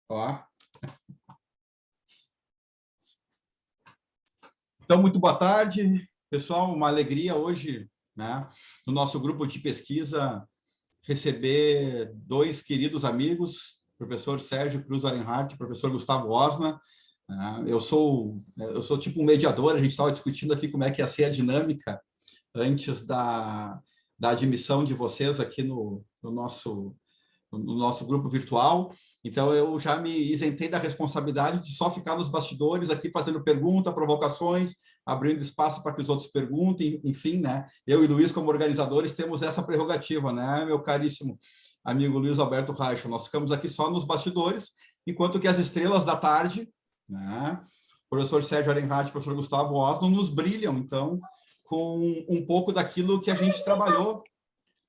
Ó. Então, muito boa tarde, pessoal. Uma alegria hoje, né, no nosso grupo de pesquisa, receber dois queridos amigos, professor Sérgio Cruz Arenhardt e professor Gustavo Osna. Eu sou tipo um mediador, a gente estava discutindo aqui como é que ia ser a dinâmica antes da admissão de vocês aqui no nosso grupo virtual. Então, eu já me isentei da responsabilidade de só ficar nos bastidores aqui fazendo perguntas, provocações, abrindo espaço para que os outros perguntem, enfim, né? Eu e Luiz, como organizadores, temos essa prerrogativa, né, meu caríssimo amigo Luiz Alberto Reichel? Nós ficamos aqui só nos bastidores, enquanto que as estrelas da tarde, né, professor Sérgio Arenhardt e professor Gustavo Osno, nos brilham, então, com um pouco daquilo que a gente trabalhou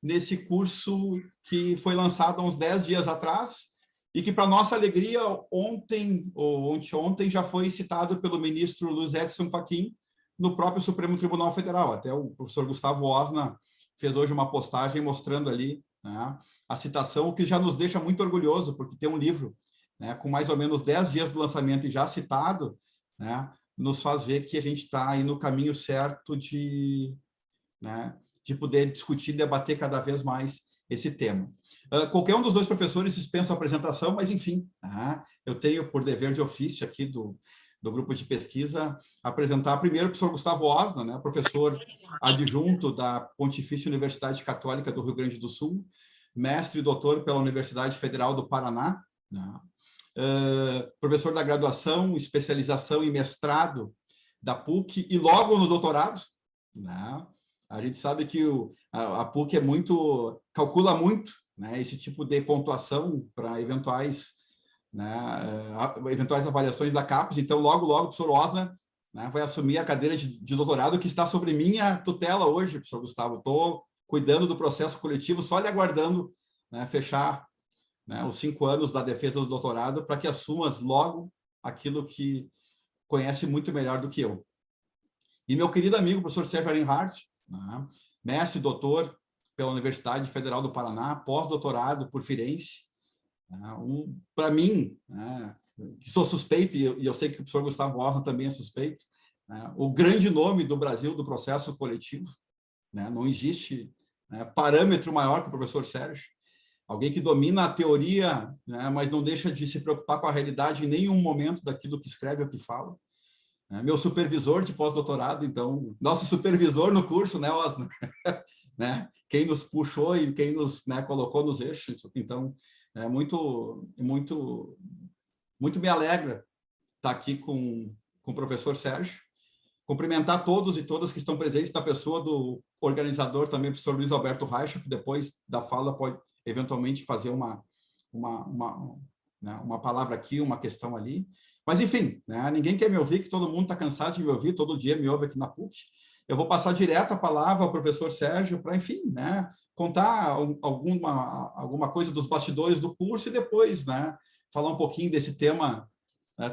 nesse curso que foi lançado há uns 10 dias atrás e que, para nossa alegria, ontem ou anteontem já foi citado pelo ministro Luiz Edson Fachin no próprio Supremo Tribunal Federal. Até o professor Gustavo Osna fez hoje uma postagem mostrando ali, né, a citação, o que já nos deixa muito orgulhoso, porque tem um livro, né, com mais ou menos 10 dias do lançamento e já citado, né, nos faz ver que a gente está aí no caminho certo né, de poder discutir e debater cada vez mais esse tema. Qualquer um dos dois professores dispensa a apresentação, mas, enfim, eu tenho por dever de ofício aqui do grupo de pesquisa apresentar primeiro o professor Gustavo Osna, né, professor adjunto da Pontifícia Universidade Católica do Rio Grande do Sul, mestre e doutor pela Universidade Federal do Paraná, né, professor da graduação, especialização e mestrado da PUC e logo no doutorado, né? A gente sabe que a PUC calcula muito, né, esse tipo de pontuação para eventuais avaliações da CAPES. Então, logo, o professor Osna, né, vai assumir a cadeira de doutorado que está sobre minha tutela hoje, professor Gustavo. Estou cuidando do processo coletivo, só lhe aguardando, né, fechar, né, os 5 anos da defesa do doutorado para que assumas logo aquilo que conhece muito melhor do que eu. E meu querido amigo, professor Sérgio Arenhardt, né, mestre e doutor pela Universidade Federal do Paraná, pós-doutorado por Firenze, né, para mim, né, que sou suspeito, e eu sei que o professor Gustavo Osna também é suspeito, né, o grande nome do Brasil do processo coletivo, né, não existe, né, parâmetro maior que o professor Sérgio, alguém que domina a teoria, né, mas não deixa de se preocupar com a realidade em nenhum momento daquilo que escreve ou que fala. Meu supervisor de pós-doutorado, então, nosso supervisor no curso, né, Osna? Né? Quem nos puxou e quem nos, né, colocou nos eixos. Então, muito me alegra estar aqui com o professor Sérgio. Cumprimentar todos e todas que estão presentes, da pessoa do organizador também, professor Luiz Alberto Reichel, que depois da fala pode eventualmente fazer uma palavra aqui, uma questão ali. Mas, enfim, né, ninguém quer me ouvir, que todo mundo está cansado de me ouvir, todo dia me ouve aqui na PUC. Eu vou passar direto a palavra ao professor Sérgio para, enfim, né, contar alguma coisa dos bastidores do curso e depois, né, falar um pouquinho desse tema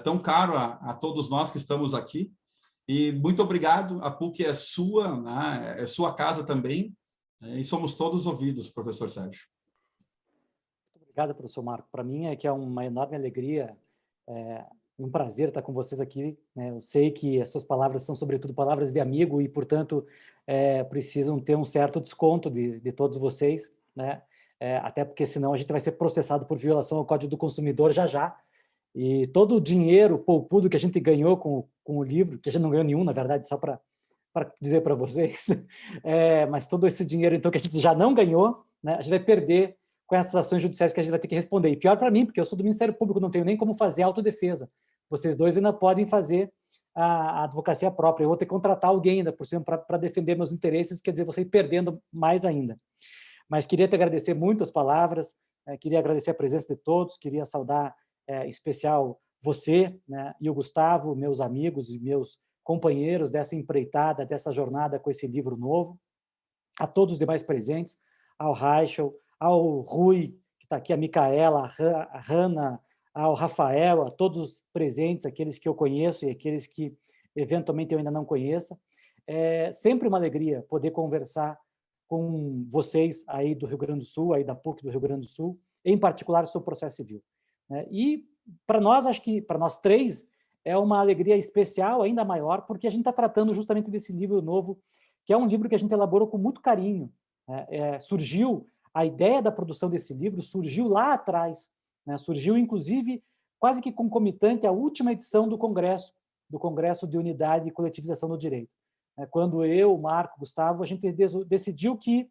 tão caro a todos nós que estamos aqui. E muito obrigado, a PUC é sua, né, é sua casa também, e somos todos ouvidos, professor Sérgio. Muito obrigado, professor Marco. Para mim é uma enorme alegria, um prazer estar com vocês aqui, né? Eu sei que as suas palavras são, sobretudo, palavras de amigo e, portanto, precisam ter um certo desconto de todos vocês, né? Até porque, senão, a gente vai ser processado por violação ao Código do Consumidor já. E todo o dinheiro poupudo que a gente ganhou com o livro, que a gente não ganhou nenhum, na verdade, só para dizer para vocês, mas todo esse dinheiro, então, que a gente já não ganhou, né, a gente vai perder com essas ações judiciais que a gente vai ter que responder. E pior para mim, porque eu sou do Ministério Público, não tenho nem como fazer autodefesa. Vocês dois ainda podem fazer a advocacia própria. Eu vou ter que contratar alguém ainda por cima para defender meus interesses, quer dizer, você ir perdendo mais ainda. Mas queria te agradecer muito as palavras, queria agradecer a presença de todos, queria saudar em especial você, né, e o Gustavo, meus amigos e meus companheiros dessa empreitada, dessa jornada com esse livro novo, a todos os demais presentes, ao Reichel, ao Rui, que está aqui, a Micaela, a Hanna, ao Rafael, a todos os presentes, aqueles que eu conheço e aqueles que eventualmente eu ainda não conheça. É sempre uma alegria poder conversar com vocês aí do Rio Grande do Sul, aí da PUC do Rio Grande do Sul, em particular sobre o processo civil. E para nós, acho que para nós três, é uma alegria especial, ainda maior, porque a gente está tratando justamente desse livro novo, que é um livro que a gente elaborou com muito carinho. Surgiu, a ideia da produção desse livro surgiu lá atrás, né? Surgiu, inclusive, quase que concomitante à última edição do Congresso de Unidade e Coletivização do Direito. Quando eu, Marco, Gustavo, a gente decidiu que,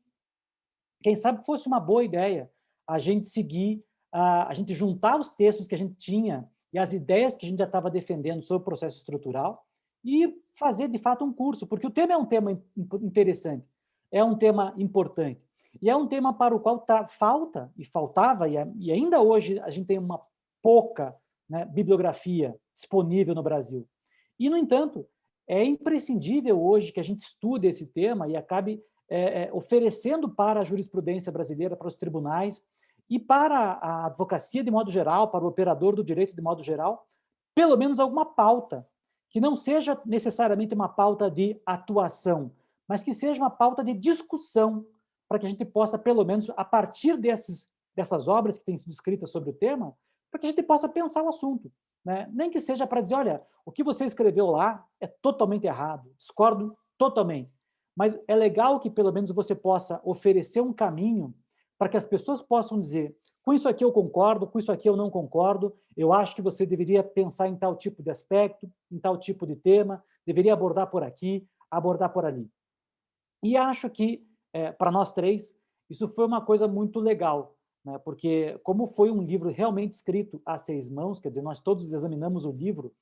quem sabe fosse uma boa ideia a gente seguir, a gente juntar os textos que a gente tinha e as ideias que a gente já estava defendendo sobre o processo estrutural e fazer, de fato, um curso, porque o tema é um tema interessante, é um tema importante, e é um tema para o qual falta, e faltava, e ainda hoje a gente tem uma pouca, né, bibliografia disponível no Brasil. E, no entanto, é imprescindível hoje que a gente estude esse tema e acabe oferecendo para a jurisprudência brasileira, para os tribunais e para a advocacia de modo geral, para o operador do direito de modo geral, pelo menos alguma pauta, que não seja necessariamente uma pauta de atuação, mas que seja uma pauta de discussão, para que a gente possa, pelo menos, a partir dessas obras que têm sido escritas sobre o tema, para que a gente possa pensar o assunto. Né? Nem que seja para dizer, olha, o que você escreveu lá é totalmente errado, discordo totalmente. Mas é legal que, pelo menos, você possa oferecer um caminho para que as pessoas possam dizer, com isso aqui eu concordo, com isso aqui eu não concordo, eu acho que você deveria pensar em tal tipo de aspecto, em tal tipo de tema, deveria abordar por aqui, abordar por ali. E acho que, para nós três, isso foi uma coisa muito legal, né? Porque como foi um livro realmente escrito a 6 mãos, quer dizer, nós todos examinamos o livro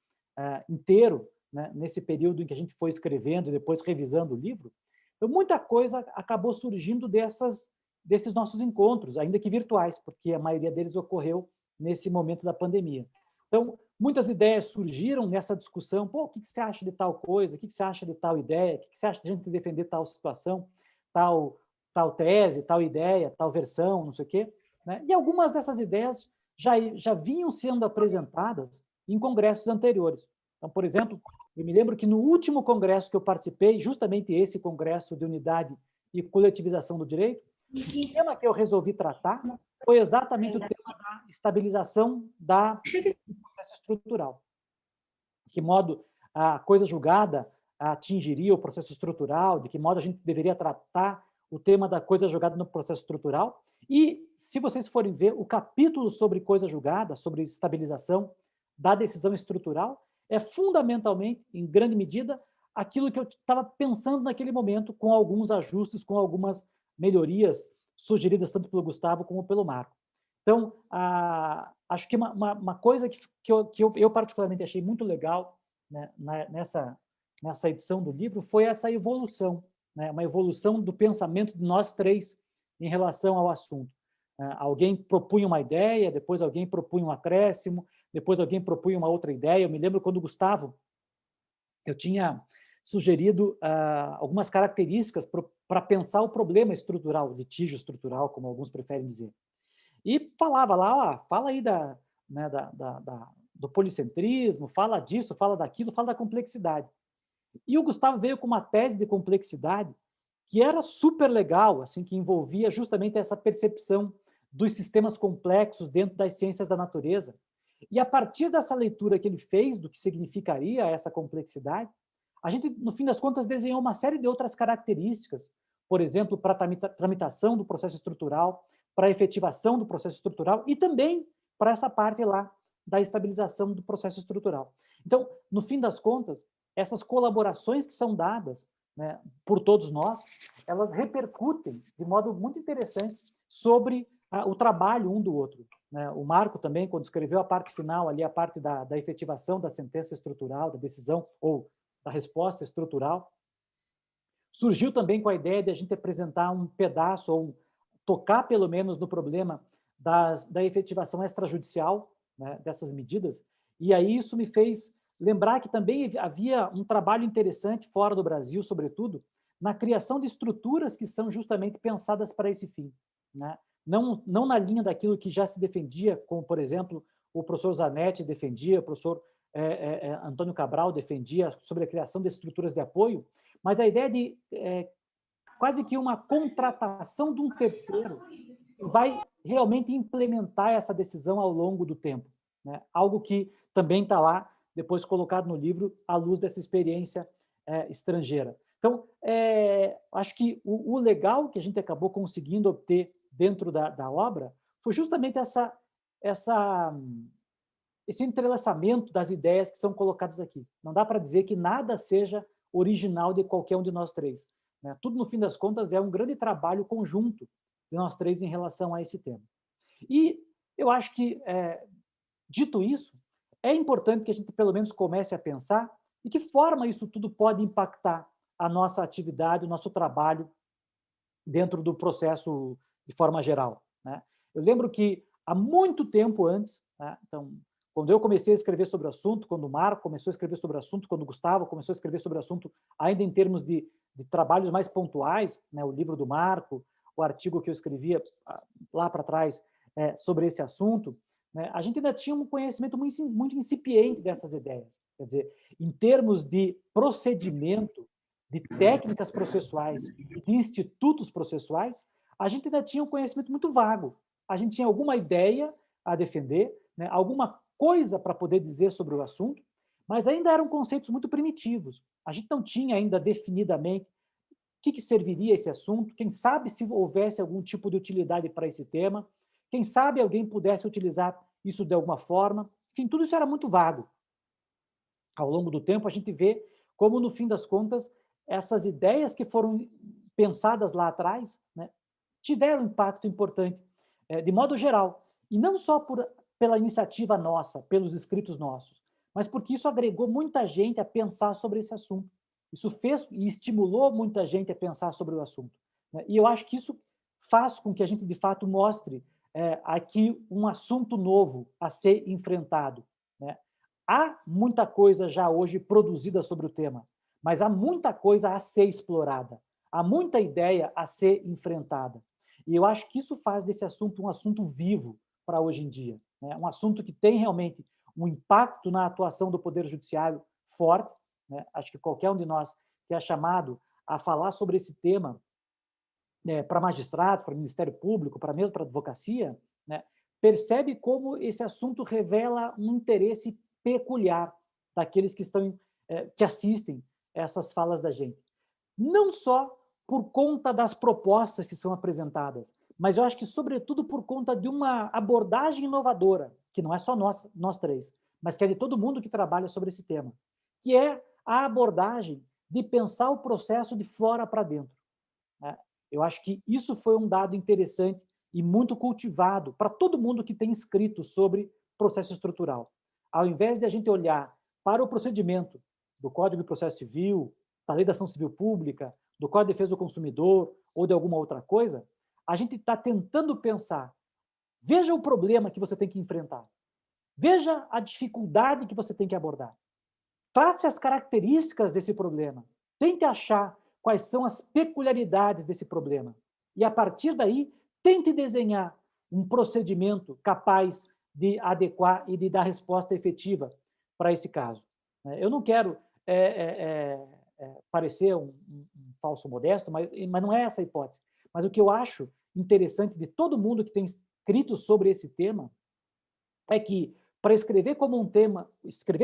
inteiro, né, nesse período em que a gente foi escrevendo e depois revisando o livro, então muita coisa acabou surgindo desses nossos encontros, ainda que virtuais, porque a maioria deles ocorreu nesse momento da pandemia. Então, muitas ideias surgiram nessa discussão, pô, o que você acha de tal coisa, o que você acha de tal ideia, o que você acha de a gente defender tal situação, tal tese, tal ideia, tal versão, não sei o quê. Né? E algumas dessas ideias já vinham sendo apresentadas em congressos anteriores. Então, por exemplo, eu me lembro que no último congresso que eu participei, justamente esse congresso de unidade e coletivização do direito, o tema que eu resolvi tratar foi exatamente o tema da estabilização do processo estrutural. De que modo a coisa julgada atingiria o processo estrutural, de que modo a gente deveria tratar o tema da coisa julgada no processo estrutural. E, se vocês forem ver, o capítulo sobre coisa julgada, sobre estabilização da decisão estrutural, é fundamentalmente, em grande medida, aquilo que eu estava pensando naquele momento, com alguns ajustes, com algumas melhorias sugeridas tanto pelo Gustavo como pelo Marco. Então, acho que uma coisa que eu particularmente achei muito legal, né, nessa edição do livro foi essa evolução, né, uma evolução do pensamento de nós três em relação ao assunto. Alguém propunha uma ideia, depois alguém propunha um acréscimo, depois alguém propunha uma outra ideia. Eu me lembro quando o Gustavo, eu tinha sugerido algumas características para pensar o problema estrutural, litígio estrutural, como alguns preferem dizer. E falava lá, fala aí né, do policentrismo, fala disso, fala daquilo, fala da complexidade. E o Gustavo veio com uma tese de complexidade que era super legal, assim, que envolvia justamente essa percepção dos sistemas complexos dentro das ciências da natureza. E a partir dessa leitura que ele fez do que significaria essa complexidade, a gente, no fim das contas, desenhou uma série de outras características, por exemplo, para a tramitação do processo estrutural, para a efetivação do processo estrutural e também para essa parte lá da estabilização do processo estrutural. Então, no fim das contas, essas colaborações que são dadas, né, por todos nós, elas repercutem de modo muito interessante sobre o trabalho um do outro. Né? O Marco também, quando escreveu a parte final, ali a parte da efetivação da sentença estrutural, da decisão ou da resposta estrutural, surgiu também com a ideia de a gente apresentar um pedaço ou tocar pelo menos no problema da efetivação extrajudicial, né, dessas medidas, e aí isso me fez lembrar que também havia um trabalho interessante fora do Brasil, sobretudo, na criação de estruturas que são justamente pensadas para esse fim. Né? Não na linha daquilo que já se defendia, como, por exemplo, o professor Zanetti defendia, o professor Antônio Cabral defendia sobre a criação de estruturas de apoio, mas a ideia de quase que uma contratação de um terceiro que vai realmente implementar essa decisão ao longo do tempo. né? Algo que também está lá, depois colocado no livro, à luz dessa experiência estrangeira. Então, acho que o legal que a gente acabou conseguindo obter dentro da obra foi justamente esse entrelaçamento das ideias que são colocadas aqui. Não dá para dizer que nada seja original de qualquer um de nós três, né? Tudo, no fim das contas, é um grande trabalho conjunto de nós três em relação a esse tema. E eu acho que, dito isso, é importante que a gente, pelo menos, comece a pensar de que forma isso tudo pode impactar a nossa atividade, o nosso trabalho dentro do processo de forma geral, né? Eu lembro que, há muito tempo antes, né, então, quando eu comecei a escrever sobre o assunto, quando o Marco começou a escrever sobre o assunto, quando o Gustavo começou a escrever sobre o assunto, ainda em termos de trabalhos mais pontuais, né, o livro do Marco, o artigo que eu escrevia lá para trás sobre esse assunto, né, a gente ainda tinha um conhecimento muito incipiente dessas ideias. Quer dizer, em termos de procedimento, de técnicas processuais e de institutos processuais, a gente ainda tinha um conhecimento muito vago. A gente tinha alguma ideia a defender, né, alguma coisa para poder dizer sobre o assunto, mas ainda eram conceitos muito primitivos. A gente não tinha ainda definidamente o que serviria esse assunto, quem sabe se houvesse algum tipo de utilidade para esse tema, quem sabe alguém pudesse utilizar isso de alguma forma. Enfim, tudo isso era muito vago. Ao longo do tempo, a gente vê como, no fim das contas, essas ideias que foram pensadas lá atrás, né, tiveram um impacto importante, de modo geral. E não só pela iniciativa nossa, pelos escritos nossos, mas porque isso agregou muita gente a pensar sobre esse assunto. Isso fez e estimulou muita gente a pensar sobre o assunto, né? E eu acho que isso faz com que a gente, de fato, mostre aqui um assunto novo a ser enfrentado, né? Há muita coisa já hoje produzida sobre o tema, mas há muita coisa a ser explorada, há muita ideia a ser enfrentada. E eu acho que isso faz desse assunto um assunto vivo para hoje em dia, né? Um assunto que tem realmente um impacto na atuação do Poder Judiciário forte, né? Acho que qualquer um de nós que é chamado a falar sobre esse tema, para magistrados, para Ministério Público, para mesmo para advocacia, né, percebe como esse assunto revela um interesse peculiar daqueles que estão que assistem essas falas da gente. Não só por conta das propostas que são apresentadas, mas eu acho que, sobretudo, por conta de uma abordagem inovadora, que não é só nós três, mas que é de todo mundo que trabalha sobre esse tema, que é a abordagem de pensar o processo de fora para dentro, né? Eu acho que isso foi um dado interessante e muito cultivado para todo mundo que tem escrito sobre processo estrutural. Ao invés de a gente olhar para o procedimento do Código de Processo Civil, da Lei da Ação Civil Pública, do Código de Defesa do Consumidor ou de alguma outra coisa, a gente está tentando pensar. Veja o problema que você tem que enfrentar. Veja a dificuldade que você tem que abordar. Trace as características desse problema. Tente achar quais são as peculiaridades desse problema. E, a partir daí, tente desenhar um procedimento capaz de adequar e de dar resposta efetiva para esse caso. Eu não quero parecer um falso modesto, mas não é essa a hipótese. Mas o que eu acho interessante de todo mundo que tem escrito sobre esse tema é que, para escrever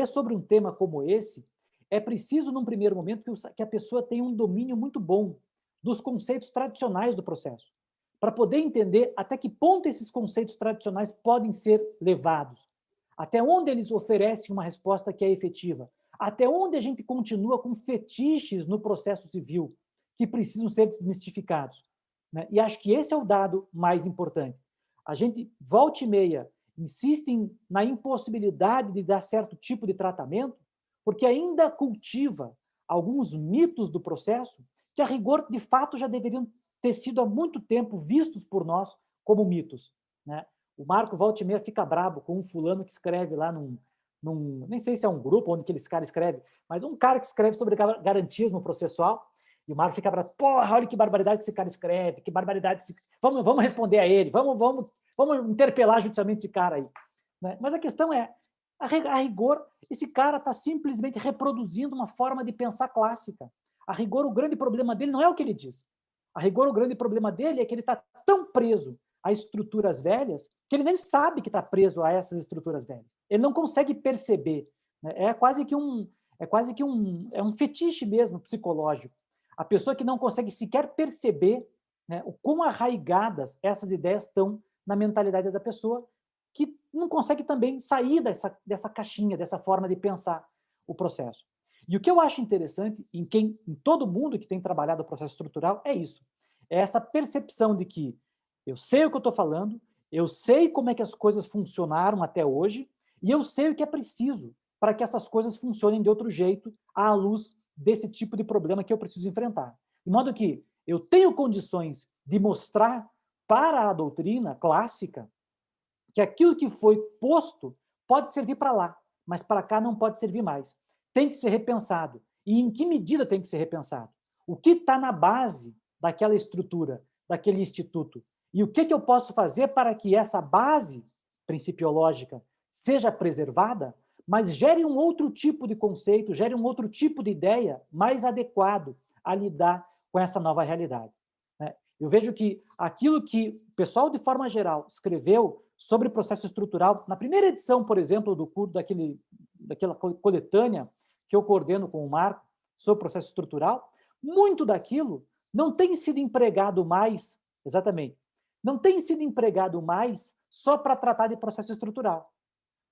sobre um tema como esse, é preciso, num primeiro momento, que a pessoa tenha um domínio muito bom dos conceitos tradicionais do processo, para poder entender até que ponto esses conceitos tradicionais podem ser levados, até onde eles oferecem uma resposta que é efetiva, até onde a gente continua com fetiches no processo civil que precisam ser desmistificados, né? E acho que esse é o dado mais importante. A gente, volta e meia, insistem na impossibilidade de dar certo tipo de tratamento, porque ainda cultiva alguns mitos do processo que, a rigor, de fato, já deveriam ter sido há muito tempo vistos por nós como mitos, né? O Marco, volta e meia, fica brabo com um fulano que escreve lá nem sei se é um grupo onde aqueles caras escrevem, mas um cara que escreve sobre garantismo processual, e o Marco fica bravo, porra, olha que barbaridade que esse cara escreve, que barbaridade, vamos responder a ele, vamos interpelar judicialmente esse cara aí, né? Mas a questão é, a rigor, esse cara está simplesmente reproduzindo uma forma de pensar clássica. A rigor, o grande problema dele não é o que ele diz. A rigor, o grande problema dele é que ele está tão preso a estruturas velhas, que ele nem sabe que está preso a essas estruturas velhas. Ele não consegue perceber, né? É quase que um fetiche mesmo psicológico. A pessoa que não consegue sequer perceber, né, o quão arraigadas essas ideias estão na mentalidade da pessoa, que não consegue também sair dessa caixinha, dessa forma de pensar o processo. E o que eu acho interessante em todo mundo que tem trabalhado o processo estrutural é isso. É essa percepção de que eu sei o que eu estou falando, eu sei como é que as coisas funcionaram até hoje, e eu sei o que é preciso para que essas coisas funcionem de outro jeito à luz desse tipo de problema que eu preciso enfrentar. De modo que eu tenho condições de mostrar para a doutrina clássica que aquilo que foi posto pode servir para lá, mas para cá não pode servir mais. Tem que ser repensado. E em que medida tem que ser repensado? O que está na base daquela estrutura, daquele instituto? E o que eu posso fazer para que essa base principiológica seja preservada, mas gere um outro tipo de conceito, gere um outro tipo de ideia mais adequado a lidar com essa nova realidade. Eu vejo que aquilo que o pessoal, de forma geral, escreveu sobre processo estrutural, na primeira edição, por exemplo, do curso daquela coletânea que eu coordeno com o Marco sobre processo estrutural, muito daquilo não tem sido empregado mais, exatamente, não tem sido empregado mais só para tratar de processo estrutural.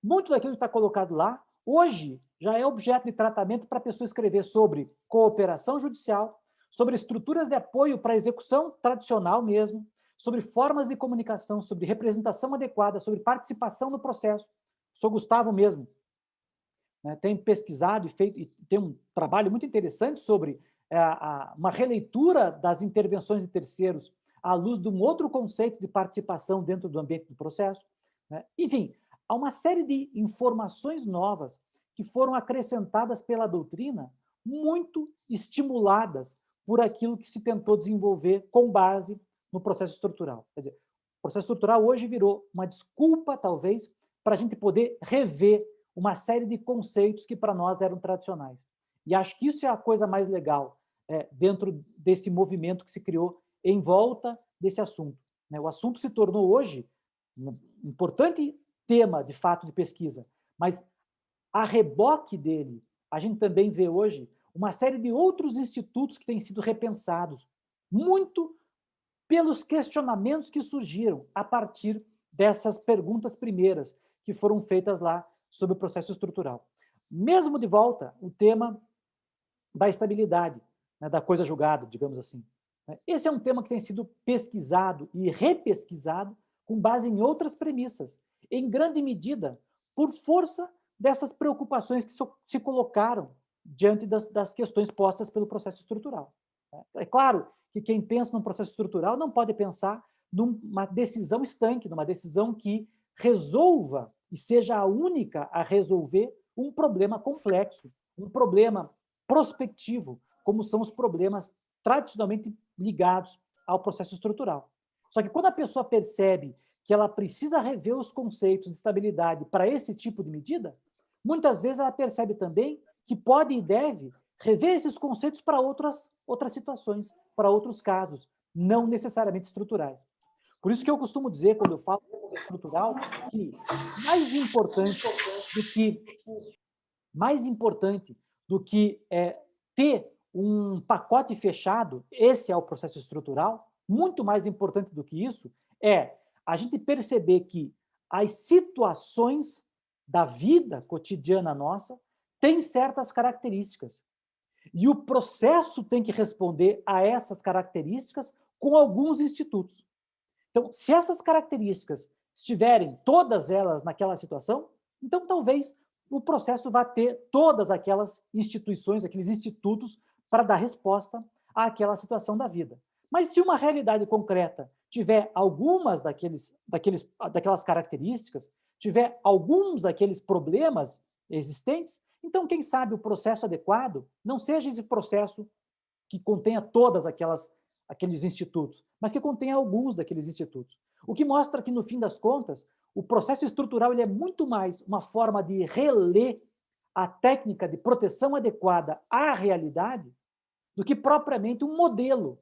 Muito daquilo que está colocado lá, hoje, já é objeto de tratamento para a pessoa escrever sobre cooperação judicial, sobre estruturas de apoio para a execução tradicional mesmo, sobre formas de comunicação, sobre representação adequada, sobre participação no processo. Sou Gustavo mesmo, né, tem pesquisado e feito, e tem um trabalho muito interessante sobre uma releitura das intervenções de terceiros à luz de um outro conceito de participação dentro do ambiente do processo. Né? Enfim, há uma série de informações novas que foram acrescentadas pela doutrina, muito estimuladas por aquilo que se tentou desenvolver com base no processo estrutural. Quer dizer, o processo estrutural hoje virou uma desculpa, talvez, para a gente poder rever uma série de conceitos que para nós eram tradicionais. E acho que isso é a coisa mais legal dentro desse movimento que se criou em volta desse assunto. Né? O assunto se tornou hoje um importante tema, de fato, de pesquisa, mas a reboque dele, a gente também vê hoje uma série de outros institutos que têm sido repensados, muito pelos questionamentos que surgiram a partir dessas perguntas primeiras que foram feitas lá sobre o processo estrutural. Mesmo de volta, o tema da estabilidade, né, da coisa julgada, digamos assim. Esse é um tema que tem sido pesquisado e repesquisado com base em outras premissas, em grande medida por força dessas preocupações que se colocaram diante das questões postas pelo processo estrutural. É claro que quem pensa num processo estrutural não pode pensar numa decisão estanque, numa decisão que resolva e seja a única a resolver um problema complexo, um problema prospectivo, como são os problemas tradicionalmente ligados ao processo estrutural. Só que quando a pessoa percebe que ela precisa rever os conceitos de estabilidade para esse tipo de medida, muitas vezes ela percebe também que pode e deve rever esses conceitos para outras situações, para outros casos, não necessariamente estruturais. Por isso que eu costumo dizer, quando eu falo estrutural, que mais importante do que ter um pacote fechado, esse é o processo estrutural, muito mais importante do que isso, é a gente perceber que as situações da vida cotidiana nossa têm certas características. E o processo tem que responder a essas características com alguns institutos. Então, se essas características estiverem todas elas naquela situação, então talvez o processo vá ter todas aquelas instituições, aqueles institutos para dar resposta àquela situação da vida. Mas se uma realidade concreta tiver algumas daquelas características, tiver alguns daqueles problemas existentes, então, quem sabe o processo adequado não seja esse processo que contenha todas aqueles institutos, mas que contenha alguns daqueles institutos. O que mostra que, no fim das contas, o processo estrutural ele é muito mais uma forma de reler a técnica de proteção adequada à realidade do que propriamente um modelo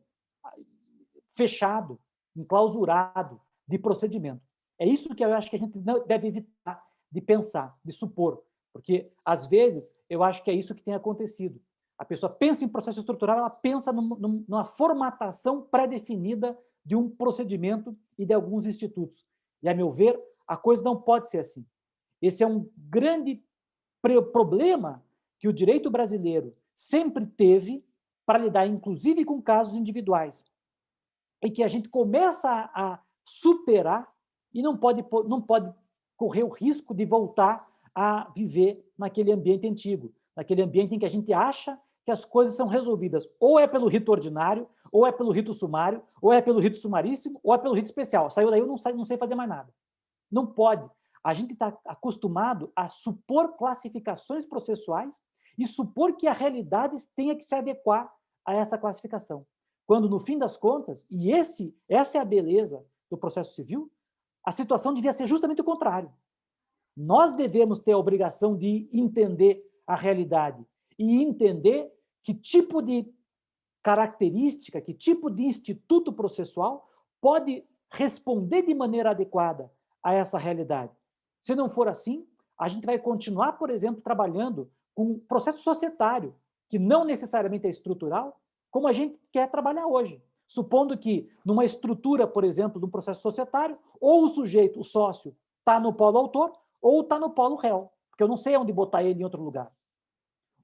fechado, enclausurado, de procedimento. É isso que eu acho que a gente não deve evitar de pensar, de supor, porque, às vezes, eu acho que é isso que tem acontecido. A pessoa pensa em processo estrutural, ela pensa numa formatação pré-definida de um procedimento e de alguns institutos. E, a meu ver, a coisa não pode ser assim. Esse é um grande problema que o direito brasileiro sempre teve para lidar, inclusive, com casos individuais, e que a gente começa a superar e não pode correr o risco de voltar a viver naquele ambiente antigo, naquele ambiente em que a gente acha que as coisas são resolvidas ou é pelo rito ordinário, ou é pelo rito sumário, ou é pelo rito sumaríssimo, ou é pelo rito especial. Saiu daí, eu não sei fazer mais nada. Não pode. A gente está acostumado a supor classificações processuais e supor que a realidade tenha que se adequar a essa classificação. Quando, no fim das contas, e essa é a beleza do processo civil, a situação devia ser justamente o contrário. Nós devemos ter a obrigação de entender a realidade e entender que tipo de característica, que tipo de instituto processual pode responder de maneira adequada a essa realidade. Se não for assim, a gente vai continuar, por exemplo, trabalhando com um processo societário, que não necessariamente é estrutural, como a gente quer trabalhar hoje. Supondo que, numa estrutura, por exemplo, de um processo societário, ou o sujeito, o sócio, está no polo autor, ou está no polo réu, porque eu não sei onde botar ele em outro lugar.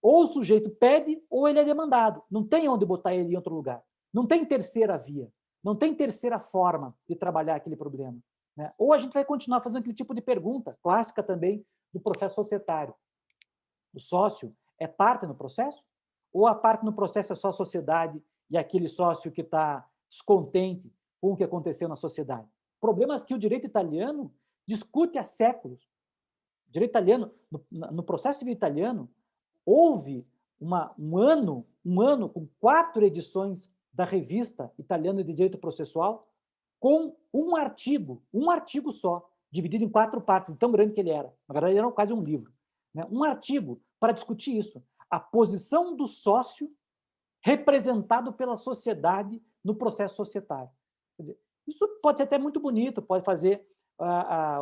Ou o sujeito pede, ou ele é demandado. Não tem onde botar ele em outro lugar. Não tem terceira via. Não tem terceira forma de trabalhar aquele problema. Né? Ou a gente vai continuar fazendo aquele tipo de pergunta, clássica também, do processo societário. O sócio é parte no processo? Ou a parte no processo é só a sociedade e aquele sócio que está descontente com o que aconteceu na sociedade? Problemas que o direito italiano discute há séculos. O direito italiano, no processo civil italiano, houve um ano com 4 edições da revista italiana de direito processual, com um artigo só, dividido em 4 partes, tão grande que ele era. Na verdade, era quase um livro. Né? Um artigo para discutir isso, a posição do sócio representado pela sociedade no processo societário. Quer dizer, isso pode ser até muito bonito, pode fazer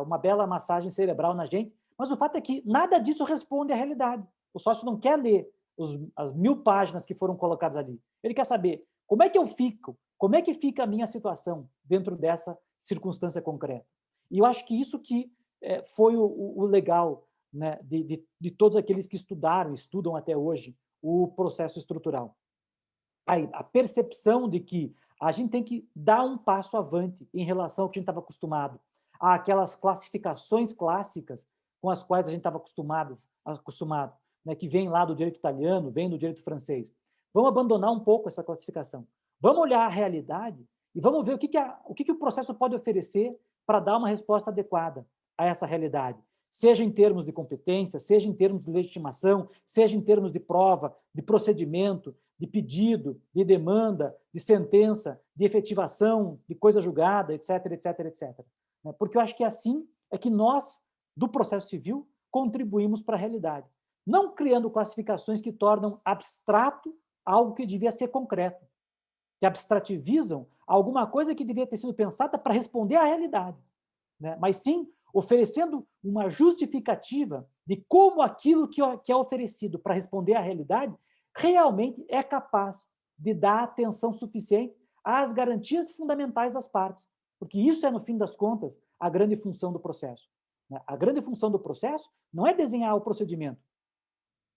uma bela massagem cerebral na gente, mas o fato é que nada disso responde à realidade. O sócio não quer ler as 1000 páginas que foram colocadas ali. Ele quer saber como é que eu fico, como é que fica a minha situação dentro dessa circunstância concreta. E eu acho que isso que foi o legal, né, de todos aqueles que estudam até hoje o processo estrutural. A percepção de que a gente tem que dar um passo avante em relação ao que a gente estava acostumado, àquelas classificações clássicas com as quais a gente estava acostumado, né, que vem lá do direito italiano, vem do direito francês. Vamos abandonar um pouco essa classificação. Vamos olhar a realidade e vamos ver o que o processo pode oferecer para dar uma resposta adequada a essa realidade, seja em termos de competência, seja em termos de legitimação, seja em termos de prova, de procedimento, de pedido, de demanda, de sentença, de efetivação, de coisa julgada, etc, etc, etc. Porque eu acho que assim é que nós, do processo civil, contribuímos para a realidade. Não criando classificações que tornam abstrato algo que devia ser concreto, que abstrativizam alguma coisa que devia ter sido pensada para responder à realidade, né? Mas sim oferecendo uma justificativa de como aquilo que é oferecido para responder à realidade realmente é capaz de dar atenção suficiente às garantias fundamentais das partes, porque isso é, no fim das contas, a grande função do processo. A grande função do processo não é desenhar o procedimento.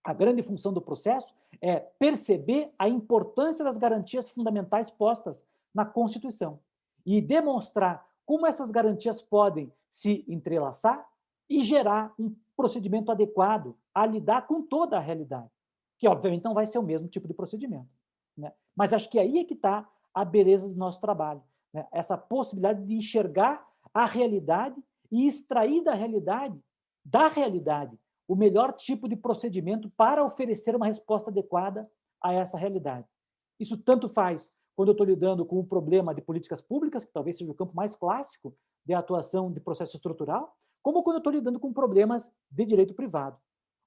A grande função do processo é perceber a importância das garantias fundamentais postas na Constituição e demonstrar como essas garantias podem se entrelaçar e gerar um procedimento adequado a lidar com toda a realidade, que obviamente não vai ser o mesmo tipo de procedimento. Né? Mas acho que aí é que está a beleza do nosso trabalho, né? Essa possibilidade de enxergar a realidade e extrair da realidade, o melhor tipo de procedimento para oferecer uma resposta adequada a essa realidade. Isso tanto faz quando eu estou lidando com o problema de políticas públicas, que talvez seja o campo mais clássico de atuação de processo estrutural, como quando eu estou lidando com problemas de direito privado.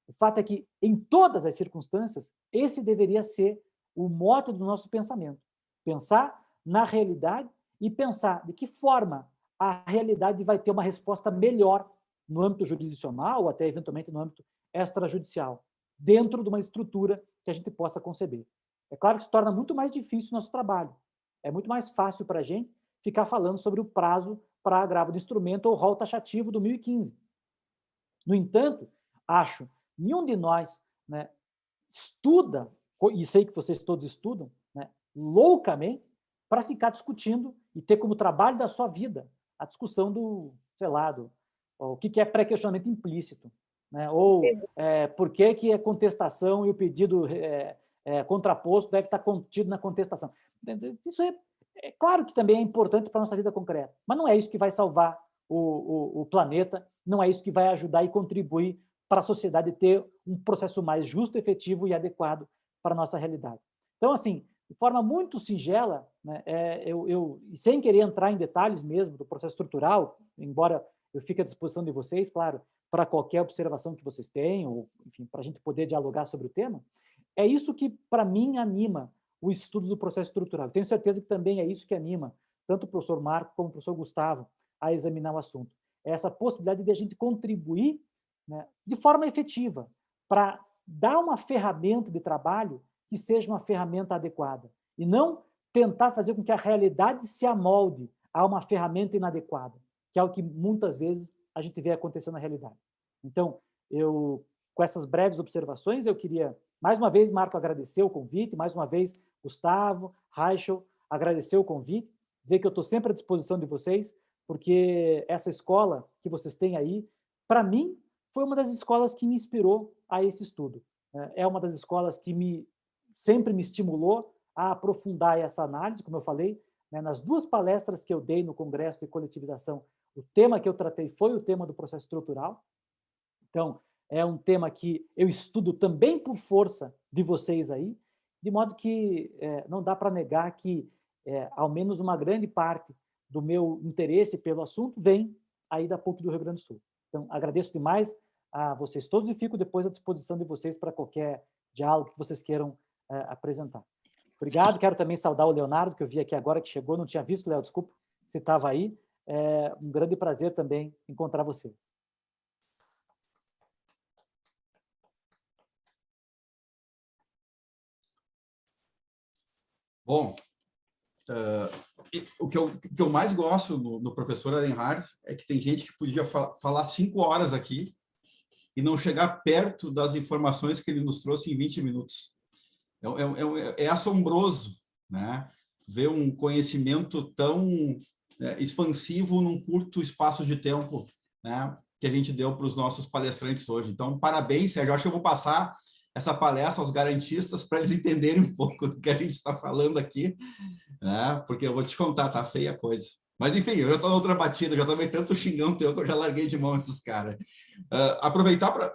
O fato é que, em todas as circunstâncias, esse deveria ser o mote do nosso pensamento. Pensar na realidade e pensar de que forma a realidade vai ter uma resposta melhor no âmbito jurisdicional ou até, eventualmente, no âmbito extrajudicial, dentro de uma estrutura que a gente possa conceber. É claro que isso torna muito mais difícil o nosso trabalho. É muito mais fácil para a gente ficar falando sobre o prazo para agravo do instrumento ou rol taxativo do 1015. No entanto, acho, nenhum de nós, né, estuda, e sei que vocês todos estudam, né, loucamente, para ficar discutindo e ter como trabalho da sua vida a discussão do, sei lá, o que é pré-questionamento implícito, né? Ou por que a contestação e o pedido contraposto deve estar contido na contestação. Isso é claro que também é importante para a nossa vida concreta, mas não é isso que vai salvar o planeta, não é isso que vai ajudar e contribuir para a sociedade ter um processo mais justo, efetivo e adequado para a nossa realidade. Então, assim, de forma muito singela, né, sem querer entrar em detalhes mesmo do processo estrutural, embora eu fique à disposição de vocês, claro, para qualquer observação que vocês tenham, ou, enfim, para a gente poder dialogar sobre o tema, é isso que, para mim, anima o estudo do processo estrutural. Tenho certeza que também é isso que anima tanto o professor Marco como o professor Gustavo a examinar o assunto. É essa possibilidade de a gente contribuir, né, de forma efetiva para dar uma ferramenta de trabalho que seja uma ferramenta adequada e não tentar fazer com que a realidade se amolde a uma ferramenta inadequada, que é o que muitas vezes a gente vê acontecer na realidade. Então, com essas breves observações, eu queria, mais uma vez, Marco, agradecer o convite, mais uma vez, Gustavo, Raichel, agradecer o convite, dizer que eu estou sempre à disposição de vocês, porque essa escola que vocês têm aí, para mim, foi uma das escolas que me inspirou a esse estudo. É uma das escolas que sempre me estimulou a aprofundar essa análise, como eu falei, né, nas duas palestras que eu dei no Congresso de Coletivização, o tema que eu tratei foi o tema do processo estrutural. Então, é um tema que eu estudo também por força de vocês aí, de modo que não dá para negar que, ao menos uma grande parte do meu interesse pelo assunto vem aí da PUC do Rio Grande do Sul. Então, agradeço demais a vocês todos e fico depois à disposição de vocês para qualquer diálogo que vocês queiram apresentar. Obrigado, quero também saudar o Leonardo, que eu vi aqui agora que chegou, não tinha visto, Léo, desculpa, você estava aí. É um grande prazer também encontrar você. Bom, o que eu mais gosto no professor Arenhard é que tem gente que podia falar 5 horas aqui e não chegar perto das informações que ele nos trouxe em 20 minutos. É assombroso, né? Ver um conhecimento tão expansivo num curto espaço de tempo, né, que a gente deu para os nossos palestrantes hoje. Então, parabéns, Sérgio. Eu acho que eu vou passar essa palestra aos garantistas para eles entenderem um pouco do que a gente está falando aqui, né? Porque eu vou te contar, tá feia a coisa. Mas, enfim, eu já estou na outra batida, já tomei tanto xingão teu que eu já larguei de mão esses caras. Aproveitar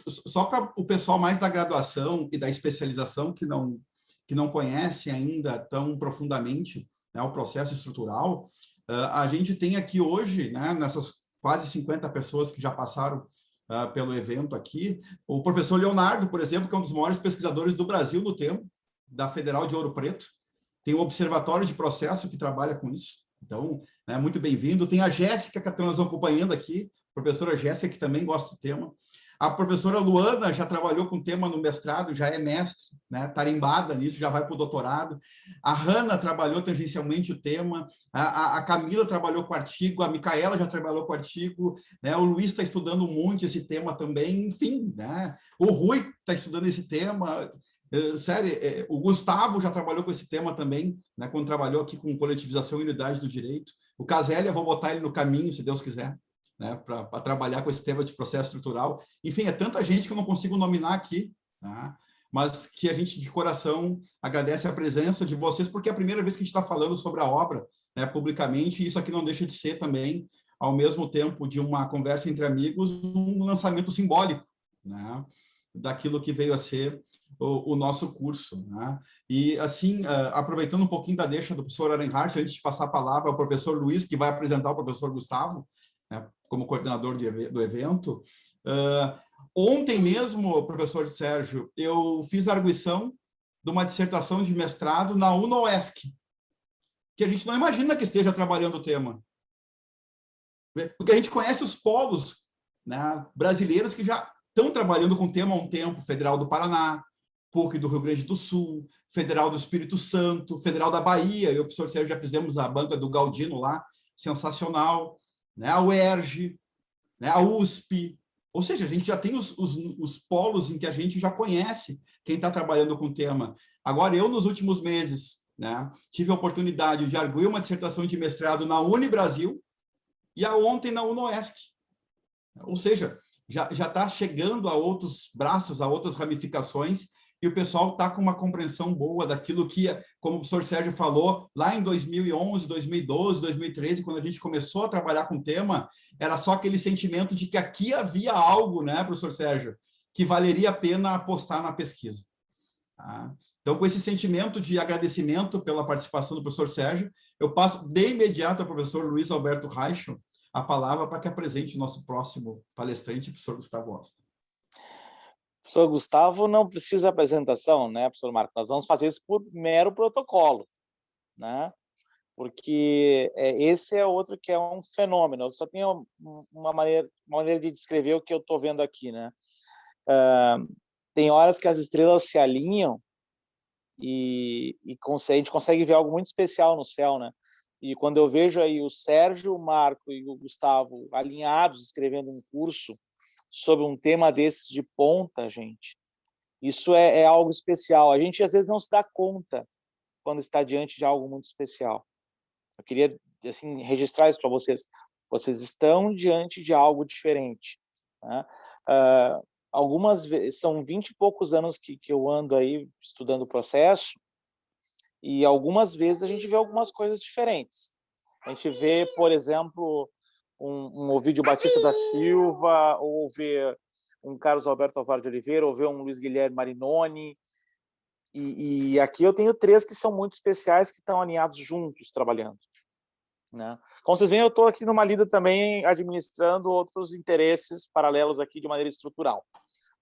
só para o pessoal mais da graduação e da especialização que não conhece ainda tão profundamente, né, o processo estrutural, a gente tem aqui hoje, né, nessas quase 50 pessoas que já passaram pelo evento aqui, o professor Leonardo, por exemplo, que é um dos maiores pesquisadores do Brasil no tema, da Federal de Ouro Preto, tem um observatório de processo que trabalha com isso, então, né, muito bem-vindo. Tem a Jéssica, que estamos acompanhando aqui, a professora Jéssica, que também gosta do tema. A professora Luana já trabalhou com o tema no mestrado, já é mestre, né, tarimbada nisso, já vai para o doutorado. A Hanna trabalhou tangencialmente o tema, a Camila trabalhou com o artigo, a Micaela já trabalhou com o artigo, né, o Luiz está estudando muito esse tema também, enfim, né, o Rui está estudando esse tema. Sério, o Gustavo já trabalhou com esse tema também, né, quando trabalhou aqui com coletivização e unidade do direito. O Caselli, eu vou botar ele no caminho, se Deus quiser, né, para trabalhar com esse tema de processo estrutural. Enfim, é tanta gente que eu não consigo nominar aqui, tá? Mas que a gente, de coração, agradece a presença de vocês, porque é a primeira vez que a gente está falando sobre a obra, né, publicamente, e isso aqui não deixa de ser também, ao mesmo tempo de uma conversa entre amigos, um lançamento simbólico, né, daquilo que veio a ser o nosso curso, né? E, assim, aproveitando um pouquinho da deixa do professor Arenhard, antes de passar a palavra ao professor Luiz, que vai apresentar o professor Gustavo, né, como coordenador do evento. Ontem mesmo, professor Sérgio, eu fiz a arguição de uma dissertação de mestrado na UNOESC, que a gente não imagina que esteja trabalhando o tema. Porque a gente conhece os polos, né, brasileiros que já estão trabalhando com o tema há um tempo, Federal do Paraná, PUC do Rio Grande do Sul, Federal do Espírito Santo, Federal da Bahia, eu e o professor Sérgio já fizemos a banca do Galdino lá, sensacional, né, a UERJ, né, a USP, ou seja, a gente já tem os polos em que a gente já conhece quem está trabalhando com o tema. Agora, eu, nos últimos meses, né, tive a oportunidade de arguir uma dissertação de mestrado na Unibrasil e ontem na UNOESC. Ou seja, já está chegando a outros braços, a outras ramificações, e o pessoal está com uma compreensão boa daquilo que, como o professor Sérgio falou, lá em 2011, 2012, 2013, quando a gente começou a trabalhar com o tema, era só aquele sentimento de que aqui havia algo, né, professor Sérgio, que valeria a pena apostar na pesquisa. Tá? Então, com esse sentimento de agradecimento pela participação do professor Sérgio, eu passo de imediato ao professor Luiz Alberto Reichel a palavra para que apresente o nosso próximo palestrante, o professor Gustavo Osta. Professor Gustavo não precisa apresentação, né, professor Marco? Nós vamos fazer isso por mero protocolo, né? Porque esse é outro que é um fenômeno. Eu só tenho uma maneira de descrever o que eu estou vendo aqui, né? Tem horas que as estrelas se alinham e a gente consegue ver algo muito especial no céu, né? E quando eu vejo aí o Sérgio, o Marco e o Gustavo alinhados, escrevendo um curso sobre um tema desses de ponta, gente, isso é algo especial. A gente, às vezes, não se dá conta quando está diante de algo muito especial. Eu queria, assim, registrar isso para vocês. Vocês estão diante de algo diferente, né? Algumas vezes, são 20 e poucos anos que eu ando aí estudando o processo, e algumas vezes a gente vê algumas coisas diferentes. A gente vê, por exemplo, um Ovídio Batista da Silva, ou ver um Carlos Alberto Alvaro de Oliveira, ou ver um Luiz Guilherme Marinoni. E aqui eu tenho 3 que são muito especiais, que estão alinhados juntos, trabalhando, né? Como vocês veem, eu estou aqui numa lida também administrando outros interesses paralelos aqui de maneira estrutural.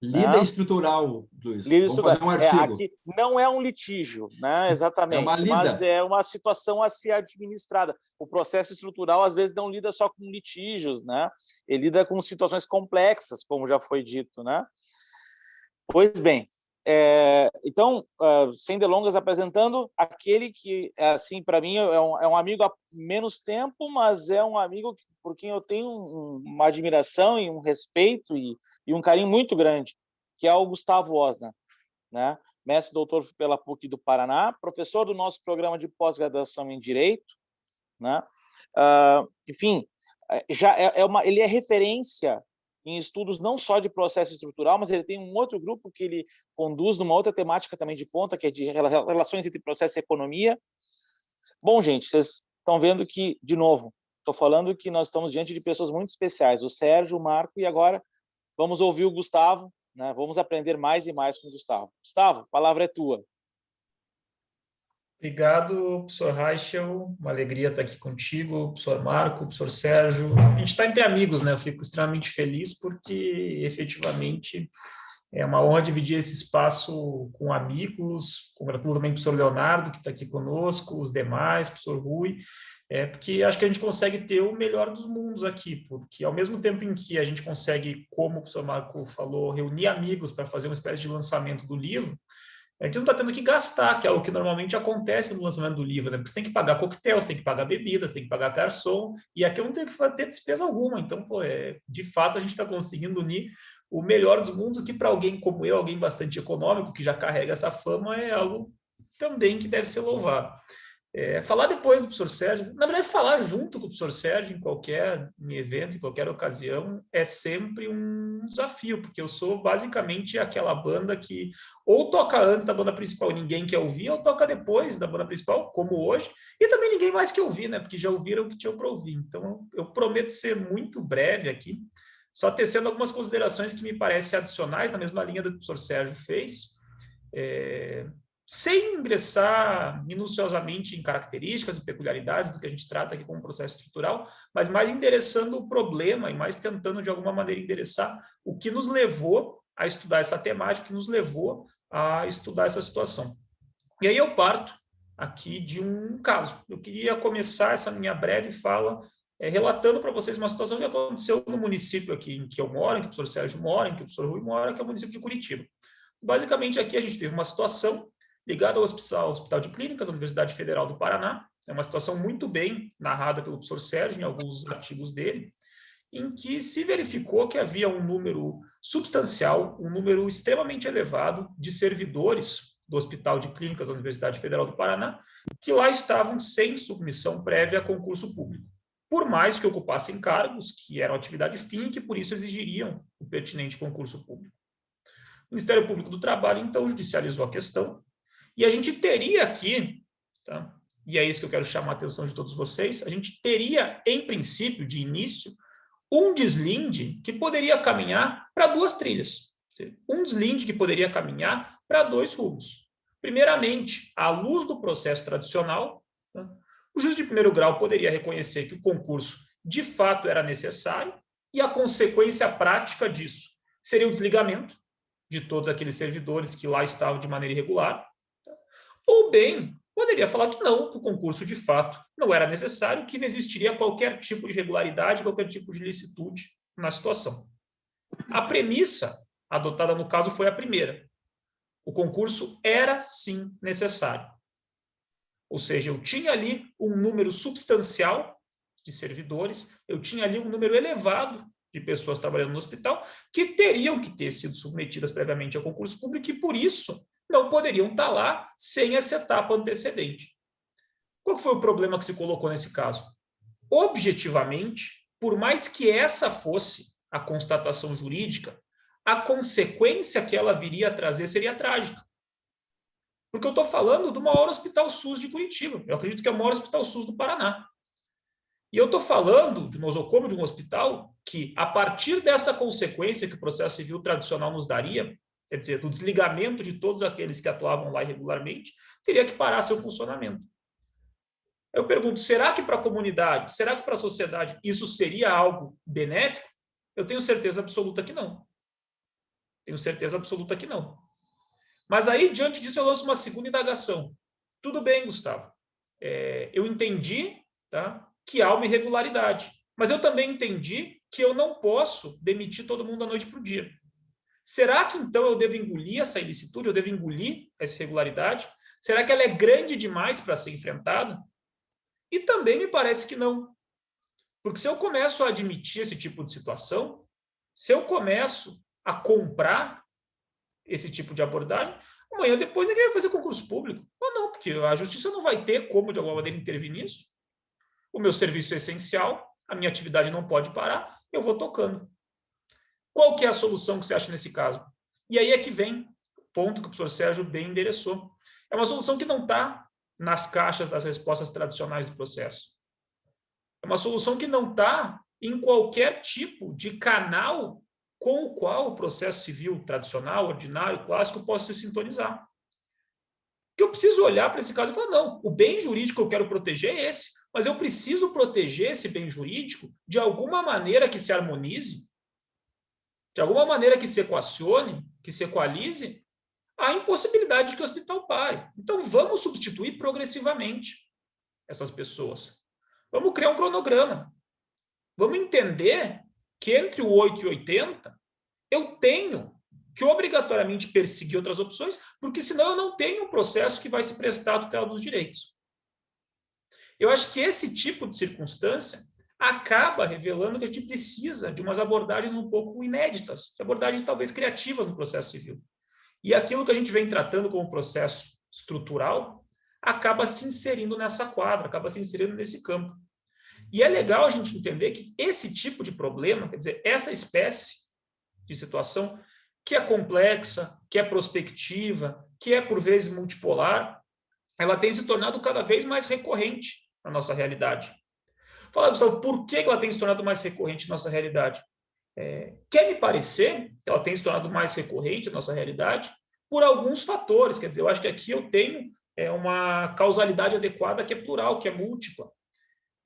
Lida estrutural, Luiz. Lida Vamos fazer um artigo. aqui não é um litígio, né? Exatamente, é uma lida. Mas é uma situação a ser administrada. O processo estrutural, às vezes, não lida só com litígios, né? Ele lida com situações complexas, como já foi dito, né? Pois bem, então, sem delongas, apresentando aquele que, assim, para mim, é um amigo há menos tempo, mas é um amigo por quem eu tenho uma admiração e um respeito e um carinho muito grande, que é o Gustavo Osna, né? Mestre e doutor pela PUC do Paraná, professor do nosso programa de pós-graduação em Direito, né? Enfim, ele é referência em estudos não só de processo estrutural, mas ele tem um outro grupo que ele conduz numa outra temática também de ponta, que é de relações entre processo e economia. Bom, gente, vocês estão vendo que, de novo, estou falando que nós estamos diante de pessoas muito especiais, o Sérgio, o Marco, e agora vamos ouvir o Gustavo, né? Vamos aprender mais e mais com o Gustavo. Gustavo, a palavra é tua. Obrigado, professor Reichel. Uma alegria estar aqui contigo, professor Marco, professor Sérgio. A gente está entre amigos, né? Eu fico extremamente feliz porque, efetivamente, é uma honra dividir esse espaço com amigos. Congratulo também o professor Leonardo, que está aqui conosco, os demais, professor Rui, porque acho que a gente consegue ter o melhor dos mundos aqui, porque ao mesmo tempo em que a gente consegue, como o professor Marco falou, reunir amigos para fazer uma espécie de lançamento do livro, a gente não está tendo que gastar, que é o que normalmente acontece no lançamento do livro, né? Porque você tem que pagar coquetel, você tem que pagar bebidas, tem que pagar garçom, e aqui eu não tenho que ter despesa alguma. Então, de fato, a gente está conseguindo unir o melhor dos mundos, o que para alguém como eu, alguém bastante econômico, que já carrega essa fama, é algo também que deve ser louvado. Falar depois do professor Sérgio, na verdade, falar junto com o professor Sérgio em evento, em qualquer ocasião, é sempre um desafio, porque eu sou basicamente aquela banda que ou toca antes da banda principal e ninguém quer ouvir, ou toca depois da banda principal, como hoje, e também ninguém mais quer ouvir, né? Porque já ouviram o que tinham para ouvir. Então, eu prometo ser muito breve aqui, só tecendo algumas considerações que me parecem adicionais, na mesma linha do que o professor Sérgio fez, sem ingressar minuciosamente em características e peculiaridades do que a gente trata aqui como processo estrutural, mas mais endereçando o problema e mais tentando, de alguma maneira, endereçar o que nos levou a estudar essa temática, o que nos levou a estudar essa situação. E aí eu parto aqui de um caso. Eu queria começar essa minha breve fala relatando para vocês uma situação que aconteceu no município aqui em que eu moro, em que o professor Sérgio mora, em que o professor Rui mora, que é o município de Curitiba. Basicamente, aqui a gente teve uma situação ligada ao Hospital de Clínicas da Universidade Federal do Paraná. É uma situação muito bem narrada pelo professor Sérgio em alguns artigos dele, em que se verificou que havia um número substancial, um número extremamente elevado de servidores do Hospital de Clínicas da Universidade Federal do Paraná, que lá estavam sem submissão prévia a concurso público, por mais que ocupassem cargos que eram atividade fim e que, por isso, exigiriam o pertinente concurso público. O Ministério Público do Trabalho, então, judicializou a questão, e a gente teria aqui, tá? E é isso que eu quero chamar a atenção de todos vocês, a gente teria, em princípio, de início, um deslinde que poderia caminhar para duas trilhas. Um deslinde que poderia caminhar para dois rumos. Primeiramente, à luz do processo tradicional, tá? O juiz de primeiro grau poderia reconhecer que o concurso de fato era necessário e a consequência prática disso seria o desligamento de todos aqueles servidores que lá estavam de maneira irregular, tá? Ou bem, poderia falar que não, que o concurso de fato não era necessário, que não existiria qualquer tipo de irregularidade, qualquer tipo de ilicitude na situação. A premissa adotada no caso foi a primeira. O concurso era sim necessário. Ou seja, eu tinha ali um número substancial de servidores, eu tinha ali um número elevado de pessoas trabalhando no hospital que teriam que ter sido submetidas previamente ao concurso público e, por isso, não poderiam estar lá sem essa etapa antecedente. Qual foi o problema que se colocou nesse caso? Objetivamente, por mais que essa fosse a constatação jurídica, a consequência que ela viria a trazer seria trágica. Porque eu estou falando do maior hospital SUS de Curitiba. Eu acredito que é o maior hospital SUS do Paraná. E eu estou falando de nosocomio de um hospital que, a partir dessa consequência que o processo civil tradicional nos daria, quer dizer, do desligamento de todos aqueles que atuavam lá irregularmente, teria que parar seu funcionamento. Eu pergunto, será que para a comunidade, será que para a sociedade isso seria algo benéfico? Eu tenho certeza absoluta que não. Tenho certeza absoluta que não. Mas aí, diante disso, eu lanço uma segunda indagação. Tudo bem, Gustavo. Eu entendi, tá, que há uma irregularidade, mas eu também entendi que eu não posso demitir todo mundo da noite para o dia. Será que, então, eu devo engolir essa ilicitude? Eu devo engolir essa irregularidade? Será que ela é grande demais para ser enfrentada? E também me parece que não. Porque se eu começo a admitir esse tipo de situação, se eu começo a comprar esse tipo de abordagem, amanhã depois ninguém vai fazer concurso público. Ou não, porque a justiça não vai ter como, de alguma maneira, intervir nisso. O meu serviço é essencial, a minha atividade não pode parar, eu vou tocando. Qual que é a solução que você acha nesse caso? E aí é que vem o ponto que o professor Sérgio bem endereçou. É uma solução que não está nas caixas das respostas tradicionais do processo. É uma solução que não está em qualquer tipo de canal com o qual o processo civil tradicional, ordinário, clássico, possa se sintonizar. Porque eu preciso olhar para esse caso e falar, não, o bem jurídico que eu quero proteger é esse, mas eu preciso proteger esse bem jurídico de alguma maneira que se harmonize, de alguma maneira que se equacione, que se equalize a impossibilidade de que o hospital pare. Então, vamos substituir progressivamente essas pessoas. Vamos criar um cronograma. Vamos entender que entre o 8 e 80, eu tenho que obrigatoriamente perseguir outras opções, porque senão eu não tenho um processo que vai se prestar à tutela dos direitos. Eu acho que esse tipo de circunstância acaba revelando que a gente precisa de umas abordagens um pouco inéditas, de abordagens talvez criativas no processo civil. E aquilo que a gente vem tratando como processo estrutural acaba se inserindo nessa quadra, acaba se inserindo nesse campo. E é legal a gente entender que esse tipo de problema, quer dizer, essa espécie de situação que é complexa, que é prospectiva, que é por vezes multipolar, ela tem se tornado cada vez mais recorrente na nossa realidade. Fala, Gustavo, por que ela tem se tornado mais recorrente na nossa realidade? Quer me parecer que ela tem se tornado mais recorrente na nossa realidade por alguns fatores. Quer dizer, eu acho que aqui eu tenho uma causalidade adequada que é plural, que é múltipla.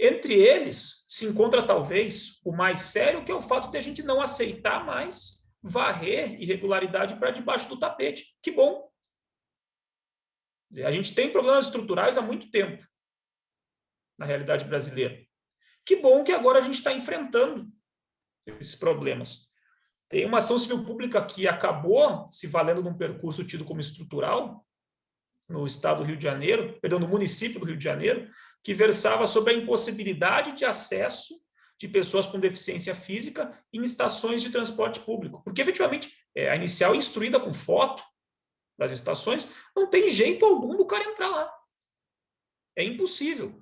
Entre eles, se encontra talvez o mais sério, que é o fato de a gente não aceitar mais varrer irregularidade para debaixo do tapete. Que bom! A gente tem problemas estruturais há muito tempo na realidade brasileira. Que bom que agora a gente está enfrentando esses problemas. Tem uma ação civil pública que acabou se valendo de um percurso tido como estrutural no estado do Rio de Janeiro, perdão, no município do Rio de Janeiro, que versava sobre a impossibilidade de acesso de pessoas com deficiência física em estações de transporte público. Porque, efetivamente, a inicial instruída com foto das estações, não tem jeito algum do cara entrar lá. É impossível.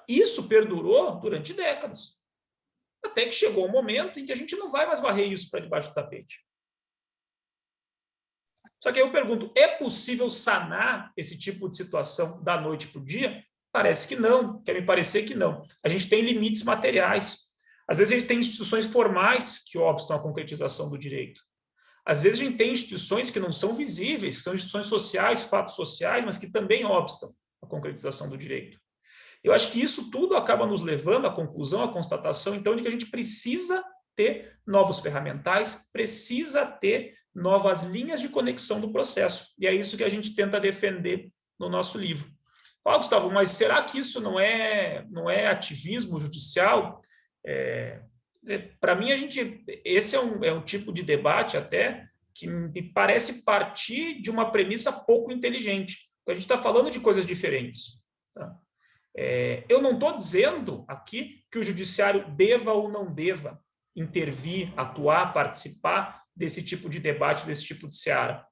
Isso perdurou durante décadas. Até que chegou um momento em que a gente não vai mais varrer isso para debaixo do tapete. Só que aí eu pergunto, é possível sanar esse tipo de situação da noite para o dia? Parece que não, quer me parecer que não. A gente tem limites materiais. Às vezes a gente tem instituições formais que obstam a concretização do direito. Às vezes a gente tem instituições que não são visíveis, que são instituições sociais, fatos sociais, mas que também obstam a concretização do direito. Eu acho que isso tudo acaba nos levando à conclusão, à constatação, então, de que a gente precisa ter novos ferramentais, precisa ter novas linhas de conexão do processo. E é isso que a gente tenta defender no nosso livro. Fala, Gustavo, mas será que isso não é ativismo judicial? Para mim, esse é um tipo de debate até que me parece partir de uma premissa pouco inteligente. A gente está falando de coisas diferentes. Tá? Eu não estou dizendo aqui que o judiciário deva ou não deva intervir, atuar, participar desse tipo de debate, desse tipo de seara.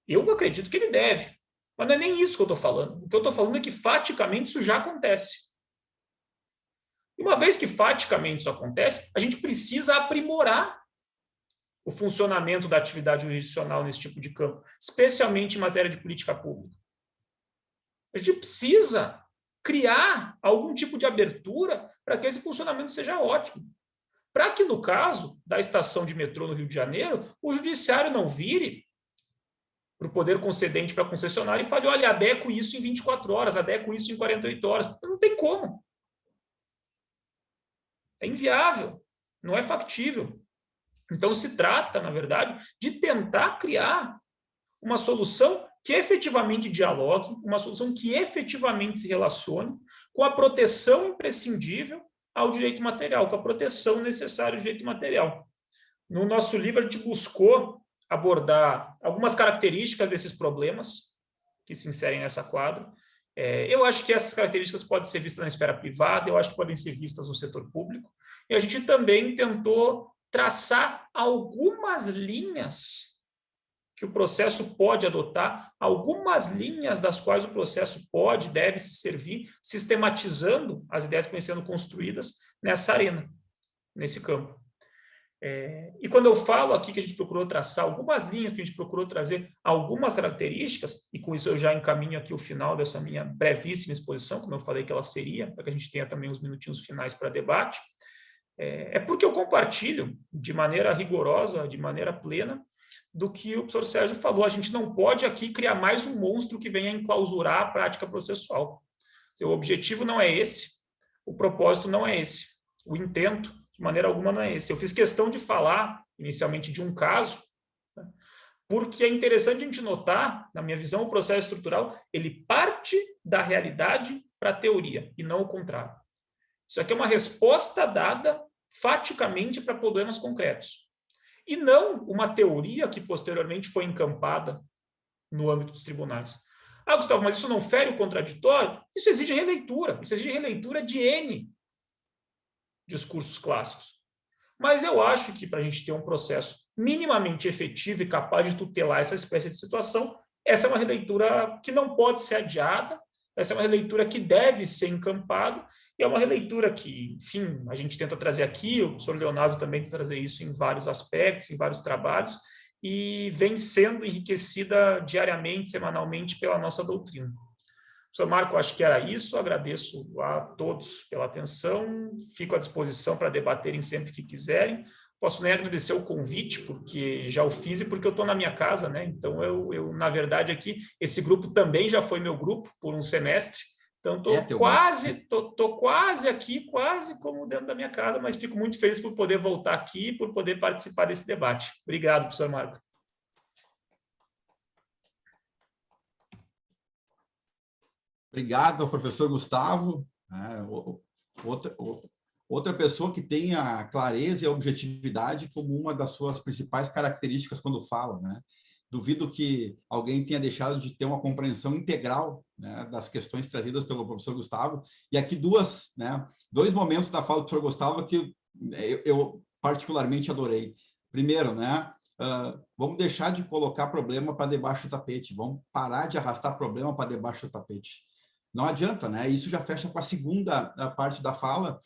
Eu acredito que ele deve, mas não é nem isso que eu estou falando. O que eu estou falando é que, faticamente, isso já acontece. E uma vez que, faticamente, isso acontece, a gente precisa aprimorar o funcionamento da atividade jurisdicional nesse tipo de campo, especialmente em matéria de política pública. A gente precisa criar algum tipo de abertura para que esse funcionamento seja ótimo. Para que, no caso da estação de metrô no Rio de Janeiro, o judiciário não vire para o poder concedente, para a concessionária, e fale, olha, adequo isso em 24 horas, adequo isso em 48 horas. Não tem como. É inviável, não é factível. Então, se trata, na verdade, de tentar criar uma solução que efetivamente dialogue, uma solução que efetivamente se relacione com a proteção imprescindível ao direito material, com a proteção necessária ao direito material. No nosso livro, a gente buscou abordar algumas características desses problemas que se inserem nessa quadra. Eu acho que essas características podem ser vistas na esfera privada, eu acho que podem ser vistas no setor público, e a gente também tentou traçar algumas linhas que o processo pode adotar, algumas linhas das quais o processo pode, deve se servir, sistematizando as ideias que vêm sendo construídas nessa arena, nesse campo. E quando eu falo aqui que a gente procurou traçar algumas linhas, que a gente procurou trazer algumas características, e com isso eu já encaminho aqui o final dessa minha brevíssima exposição, como eu falei que ela seria, para que a gente tenha também os minutinhos finais para debate, é porque eu compartilho de maneira rigorosa, de maneira plena, do que o professor Sérgio falou. A gente não pode aqui criar mais um monstro que venha enclausurar a prática processual. O objetivo não é esse, o propósito não é esse, o intento, de maneira alguma, não é esse. Eu fiz questão de falar, inicialmente, de um caso, né, porque é interessante a gente notar, na minha visão, o processo estrutural, ele parte da realidade para a teoria, e não o contrário. Isso aqui é uma resposta dada faticamente para problemas concretos. E não uma teoria que posteriormente foi encampada no âmbito dos tribunais. Ah, Gustavo, mas isso não fere o contraditório? Isso exige releitura. Isso exige releitura de N discursos clássicos. Mas eu acho que para a gente ter um processo minimamente efetivo e capaz de tutelar essa espécie de situação, essa é uma releitura que não pode ser adiada, essa é uma releitura que deve ser encampada, e é uma releitura que, enfim, a gente tenta trazer aqui, o professor Leonardo também tenta trazer isso em vários aspectos, em vários trabalhos, e vem sendo enriquecida diariamente, semanalmente, pela nossa doutrina. Professor Marco, acho que era isso, agradeço a todos pela atenção, fico à disposição para debaterem sempre que quiserem. Posso nem agradecer o convite, porque já o fiz e porque eu estou na minha casa, né? Então, eu, na verdade, aqui, esse grupo também já foi meu grupo por um semestre, então estou quase aqui, quase como dentro da minha casa, mas fico muito feliz por poder voltar aqui e por poder participar desse debate. Obrigado, professor Marco. Obrigado ao professor Gustavo. outra pessoa que tem a clareza e a objetividade como uma das suas principais características quando fala, né? Duvido que alguém tenha deixado de ter uma compreensão integral, né, das questões trazidas pelo professor Gustavo. E aqui dois momentos da fala do professor Gustavo que eu particularmente adorei. Primeiro, né, vamos deixar de colocar problema para debaixo do tapete, vamos parar de arrastar problema para debaixo do tapete. Não adianta, né? Isso já fecha com a segunda parte da fala,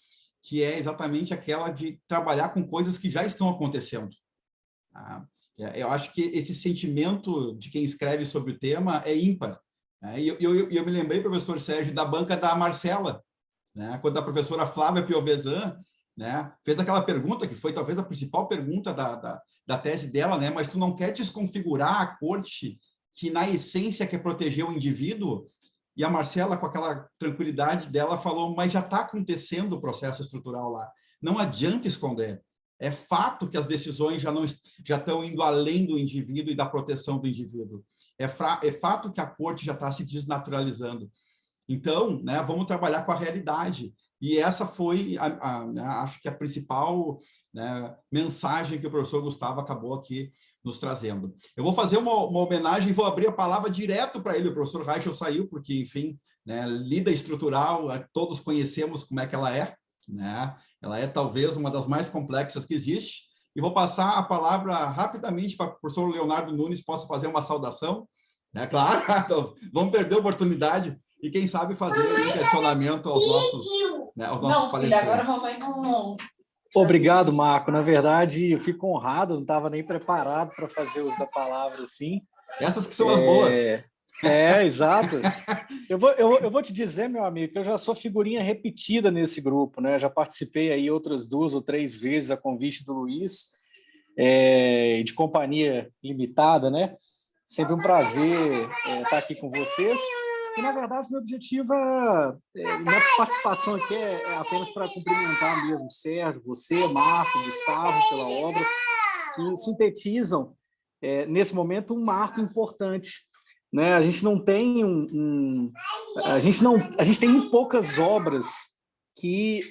que é exatamente aquela de trabalhar com coisas que já estão acontecendo. Tá? Eu acho que esse sentimento de quem escreve sobre o tema é ímpar. Né? E eu me lembrei, professor Sérgio, da banca da Marcela, né? Quando a professora Flávia Piovesan, né, fez aquela pergunta, que foi talvez a principal pergunta da tese dela, né? Mas tu não quer desconfigurar a corte que, na essência, quer proteger o indivíduo? E a Marcela, com aquela tranquilidade dela, falou, mas já está acontecendo o processo estrutural lá. Não adianta esconder. É fato que as decisões já estão indo além do indivíduo e da proteção do indivíduo. É fato que a corte já está se desnaturalizando. Então, né, vamos trabalhar com a realidade. E essa foi, acho que a principal, né, mensagem que o professor Gustavo acabou aqui nos trazendo. Eu vou fazer uma homenagem e vou abrir a palavra direto para ele. O professor Reichel saiu, porque, enfim, né, lida estrutural, todos conhecemos como é que ela é, né? Ela é talvez uma das mais complexas que existe. E vou passar a palavra rapidamente para o professor Leonardo Nunes possa fazer uma saudação. É claro, vamos perder a oportunidade e, quem sabe, fazer um questionamento aos nossos palestrantes. Agora mamãe não... Obrigado, Marco. Na verdade, eu fico honrado, não estava nem preparado para fazer uso da palavra assim. Essas que são as boas. Exato. Eu vou te dizer, meu amigo, que eu já sou figurinha repetida nesse grupo, né? Já participei aí outras 2 ou 3 vezes a convite do Luiz, de companhia limitada, né? Sempre um prazer estar aqui com vocês. E, na verdade, meu objetivo minha participação aqui é apenas para cumprimentar mesmo Sérgio, você, Marco, Gustavo, pela obra, que sintetizam, nesse momento, um marco importante. Né? A gente não tem a gente tem muito poucas obras que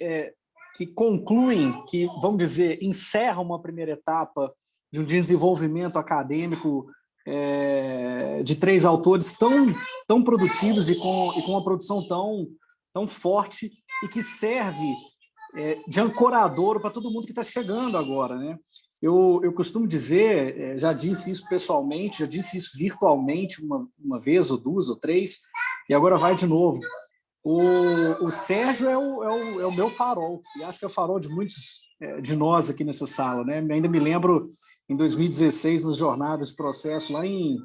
concluem, que, vamos dizer, encerram uma primeira etapa de um desenvolvimento acadêmico de 3 autores tão produtivos e com uma produção tão forte e que serve de ancoradouro para todo mundo que está chegando agora, né? Eu costumo dizer, já disse isso pessoalmente, já disse isso virtualmente uma vez, ou 2, ou 3, e agora vai de novo. O Sérgio é o meu farol, e acho que é o farol de muitos de nós aqui nessa sala, né? Ainda me lembro, em 2016, nas jornadas de processo, lá em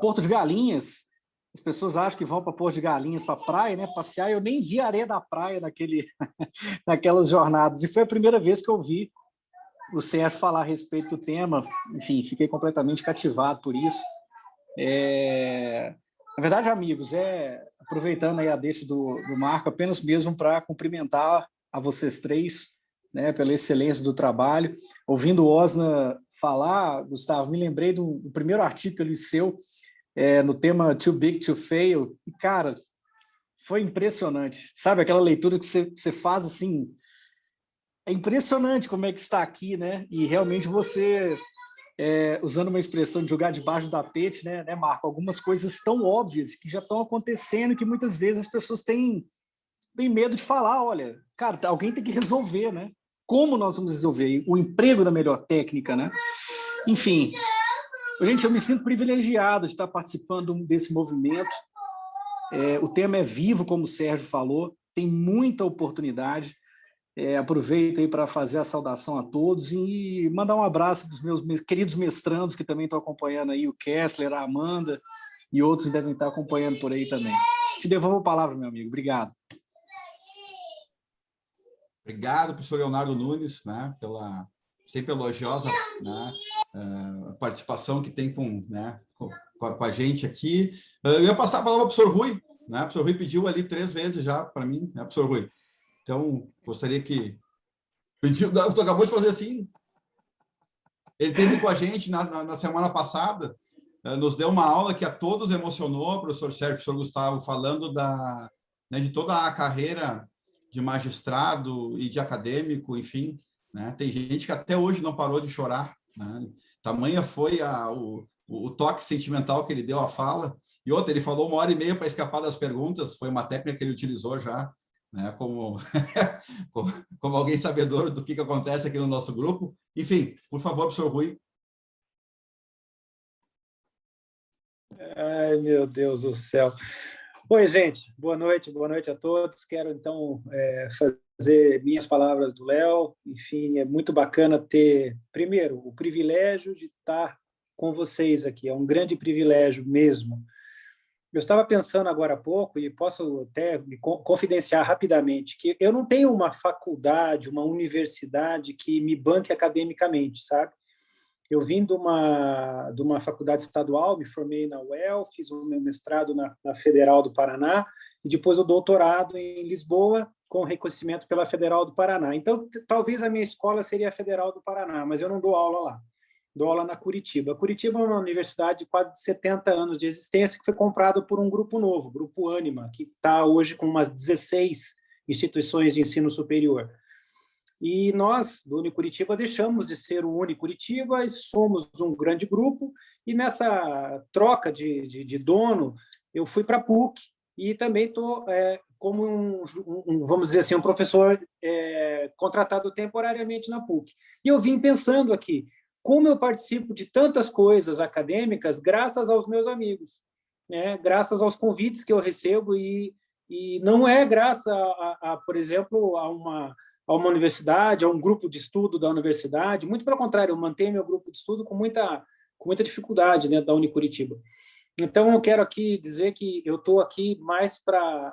Porto de Galinhas, as pessoas acham que vão para Porto de Galinhas, para a praia, né? Passear, eu nem vi a areia da praia naquelas jornadas, e foi a primeira vez que eu vi o Sérgio falar a respeito do tema. Enfim, fiquei completamente cativado por isso. Na verdade, amigos, aproveitando aí a deixa do Marco, apenas mesmo para cumprimentar a vocês 3, né, pela excelência do trabalho. Ouvindo o Osna falar, Gustavo, me lembrei do primeiro artigo que eu li seu, no tema Too Big to Fail, e, cara, foi impressionante. Sabe aquela leitura que você faz assim, é impressionante como é que está aqui, né? E realmente você, usando uma expressão de jogar debaixo do tapete, né, Marco? Algumas coisas tão óbvias que já estão acontecendo que muitas vezes as pessoas têm medo de falar, olha, cara, alguém tem que resolver, né? Como nós vamos resolver? O emprego da melhor técnica, né? Enfim, gente, eu me sinto privilegiado de estar participando desse movimento. O tema é vivo, como o Sérgio falou, tem muita oportunidade. Aproveito aí para fazer a saudação a todos e mandar um abraço para os meus queridos mestrandos que também estão acompanhando aí, o Kessler, a Amanda e outros devem estar acompanhando por aí também. Te devolvo a palavra, meu amigo. Obrigado. Obrigado, professor Leonardo Nunes, né, pela sempre elogiosa, né, participação que tem com a gente aqui. Eu ia passar a palavra para o professor Rui, né? O professor Rui pediu ali 3 vezes já para mim, né, professor Rui? Então, gostaria que... Pediu, tu acabou de fazer assim. Ele esteve com a gente na semana passada, nos deu uma aula que a todos emocionou, o professor Sérgio e o professor Gustavo, falando né, de toda a carreira de magistrado e de acadêmico, enfim, né? Tem gente que até hoje não parou de chorar, né? Tamanha foi o toque sentimental que ele deu à fala. E outra, ele falou 1h30 para escapar das perguntas, foi uma técnica que ele utilizou já, né? Como, como alguém sabedor do que acontece aqui no nosso grupo. Enfim, por favor, professor Rui. Ai, meu Deus do céu. Oi, gente, boa noite a todos. Quero, então, fazer minhas palavras do Léo. Enfim, é muito bacana ter, primeiro, o privilégio de estar com vocês aqui. É um grande privilégio mesmo. Eu estava pensando agora há pouco, e posso até me confidenciar rapidamente, que eu não tenho uma faculdade, uma universidade que me banque academicamente, sabe? Eu vim de uma faculdade estadual, me formei na UEL, fiz o meu mestrado na Federal do Paraná e depois o doutorado em Lisboa, com reconhecimento pela Federal do Paraná. Então, talvez a minha escola seria a Federal do Paraná, mas eu não dou aula lá. Dou aula na Curitiba. Curitiba é uma universidade de quase 70 anos de existência que foi comprada por um grupo novo, o Grupo Ânima, que está hoje com umas 16 instituições de ensino superior. E nós, do Unicuritiba, deixamos de ser o Unicuritiba e somos um grande grupo. E nessa troca de dono, eu fui para a PUC e também estou como vamos dizer assim, um professor contratado temporariamente na PUC. E eu vim pensando aqui, como eu participo de tantas coisas acadêmicas graças aos meus amigos, né? Graças aos convites que eu recebo e não é graças por exemplo, a uma universidade, a um grupo de estudo da universidade. Muito pelo contrário, eu mantenho meu grupo de estudo com muita dificuldade dentro da Unicuritiba. Então, eu quero aqui dizer que eu estou aqui mais para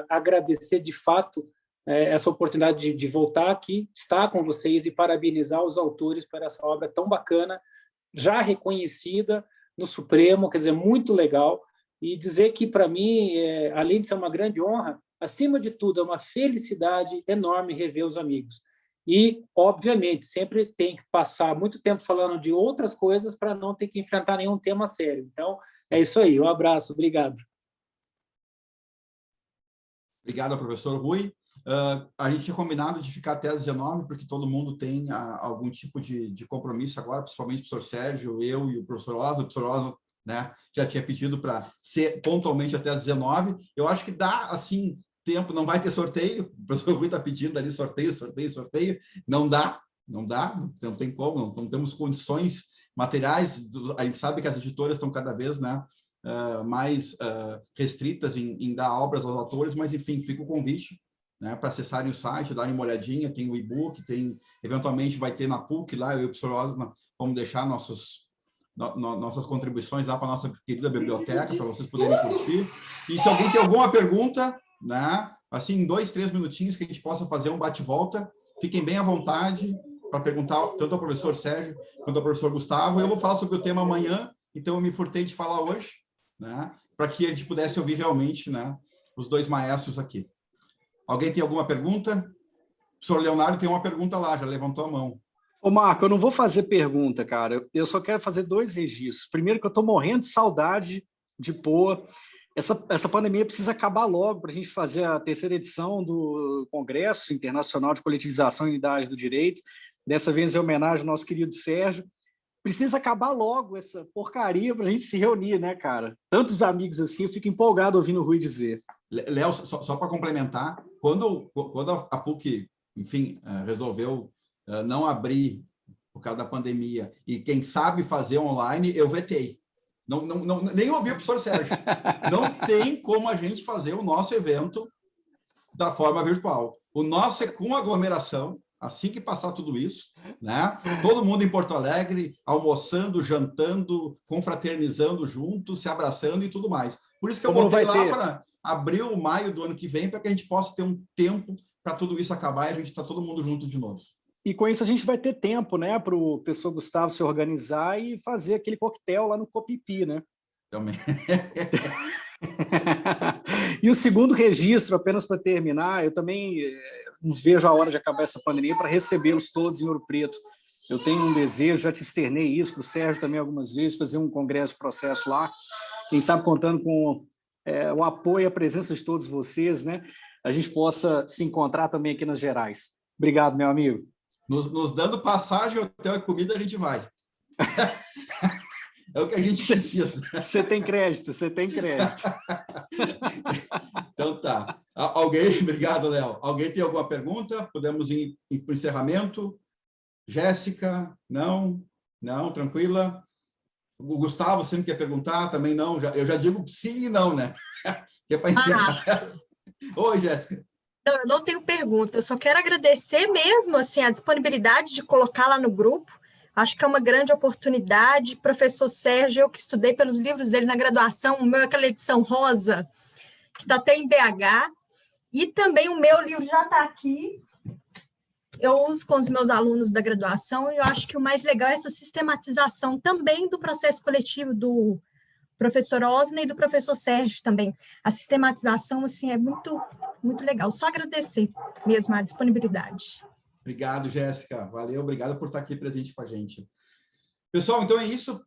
agradecer, de fato, essa oportunidade de voltar aqui, estar com vocês e parabenizar os autores por essa obra tão bacana, já reconhecida no Supremo, quer dizer, muito legal, e dizer que, para mim, além de ser uma grande honra, acima de tudo, é uma felicidade enorme rever os amigos. E, obviamente, sempre tem que passar muito tempo falando de outras coisas para não ter que enfrentar nenhum tema sério. Então, é isso aí. Um abraço. Obrigado. Obrigado, professor Rui. A gente tinha combinado de ficar até às 19, porque todo mundo tem algum tipo de compromisso agora, principalmente o professor Sérgio, eu e o professor Oslo. O professor Oslo, né, já tinha pedido para ser pontualmente até às 19. Eu acho que dá, assim, tempo, não vai ter sorteio. O professor Rui está pedindo ali sorteio. Não dá, não tem como, não temos condições materiais. A gente sabe que as editoras estão cada vez, né, mais restritas em dar obras aos autores, mas, enfim, fica o convite, né, para acessarem o site, darem uma olhadinha. Tem o e-book, eventualmente vai ter na PUC lá, eu e o professor Osman vamos deixar nossas contribuições lá para a nossa querida biblioteca, para vocês poderem curtir. E se alguém tem alguma pergunta, né, assim, em 2, 3 minutinhos, que a gente possa fazer um bate-volta, fiquem bem à vontade para perguntar tanto ao professor Sérgio quanto ao professor Gustavo. Eu vou falar sobre o tema amanhã, então eu me furtei de falar hoje, né, para que a gente pudesse ouvir realmente, né, os dois maestros aqui. Alguém tem alguma pergunta? O professor Leonardo tem uma pergunta lá, já levantou a mão. Ô, Marco, eu não vou fazer pergunta, cara. Eu só quero fazer 2 registros. Primeiro, que eu estou morrendo de saudade de Poa. Essa pandemia precisa acabar logo para a gente fazer a 3ª edição do Congresso Internacional de Coletivização e Unidade do Direito. Dessa vez, em homenagem ao nosso querido Sérgio. Precisa acabar logo essa porcaria para a gente se reunir, né, cara? Tantos amigos assim, eu fico empolgado ouvindo o Rui dizer. Léo, só para complementar, quando a PUC, enfim, resolveu não abrir por causa da pandemia, e quem sabe fazer online, eu vetei. Nem ouvi o professor Sérgio. Não tem como a gente fazer o nosso evento da forma virtual. O nosso é com aglomeração, assim que passar tudo isso, né? Todo mundo em Porto Alegre, almoçando, jantando, confraternizando juntos, se abraçando e tudo mais. Por isso que eu botei lá para abril, maio do ano que vem, para que a gente possa ter um tempo para tudo isso acabar e a gente estar todo mundo junto de novo. E com isso a gente vai ter tempo, né, para o professor Gustavo se organizar e fazer aquele coquetel lá no Copipi, né? Também. E o segundo registro, apenas para terminar, eu também não vejo a hora de acabar essa pandemia para recebê-los todos em Ouro Preto. Eu tenho um desejo, já te externei isso para o Sérgio também algumas vezes, fazer um congresso de processo lá, quem sabe contando com o apoio e a presença de todos vocês, né? A gente possa se encontrar também aqui nas Gerais. Obrigado, meu amigo. Nos dando passagem, hotel e comida, a gente vai. É o que a gente precisa. Você tem crédito, você tem crédito. Então tá. Alguém, obrigado, Léo. Alguém tem alguma pergunta? Podemos ir para o encerramento? Jéssica? Não? Não, tranquila? O Gustavo sempre quer perguntar, também não. Eu já digo sim e não, né? Que é para encerrar. Oi, Jéssica. Não, eu não tenho pergunta, eu só quero agradecer mesmo assim, a disponibilidade de colocar lá no grupo. Acho que é uma grande oportunidade. Professor Sérgio, eu que estudei pelos livros dele na graduação, o meu é aquela edição rosa, que está até em BH, e também o meu livro já está aqui. Eu uso com os meus alunos da graduação, e eu acho que o mais legal é essa sistematização também do processo coletivo do professor Osna e do professor Sérgio também. A sistematização, assim, é muito, muito legal. Só agradecer mesmo a disponibilidade. Obrigado, Jéssica. Valeu, obrigado por estar aqui presente com a gente. Pessoal, então é isso.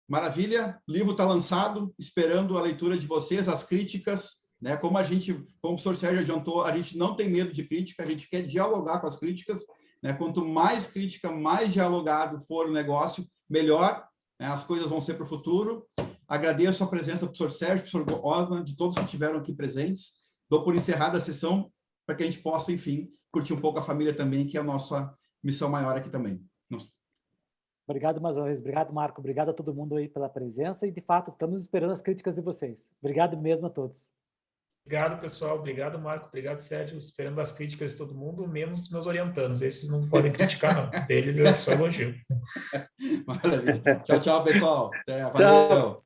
Maravilha. O livro está lançado, esperando a leitura de vocês, as críticas, né? Como o professor Sérgio adiantou, a gente não tem medo de crítica, a gente quer dialogar com as críticas, né? Quanto mais crítica, mais dialogado for o negócio, melhor, né? As coisas vão ser para o futuro. Agradeço a presença do professor Sérgio, do professor Osman, de todos que estiveram aqui presentes. Dou por encerrada a sessão para que a gente possa, enfim, curtir um pouco a família também, que é a nossa missão maior aqui também. Obrigado mais uma vez. Obrigado, Marco. Obrigado a todo mundo aí pela presença e, de fato, estamos esperando as críticas de vocês. Obrigado mesmo a todos. Obrigado, pessoal. Obrigado, Marco. Obrigado, Sérgio. Esperando as críticas de todo mundo, menos dos meus orientandos. Esses não podem criticar, não. Deles é só elogio. Maravilha. Tchau, tchau, pessoal. Até, valeu. Tchau.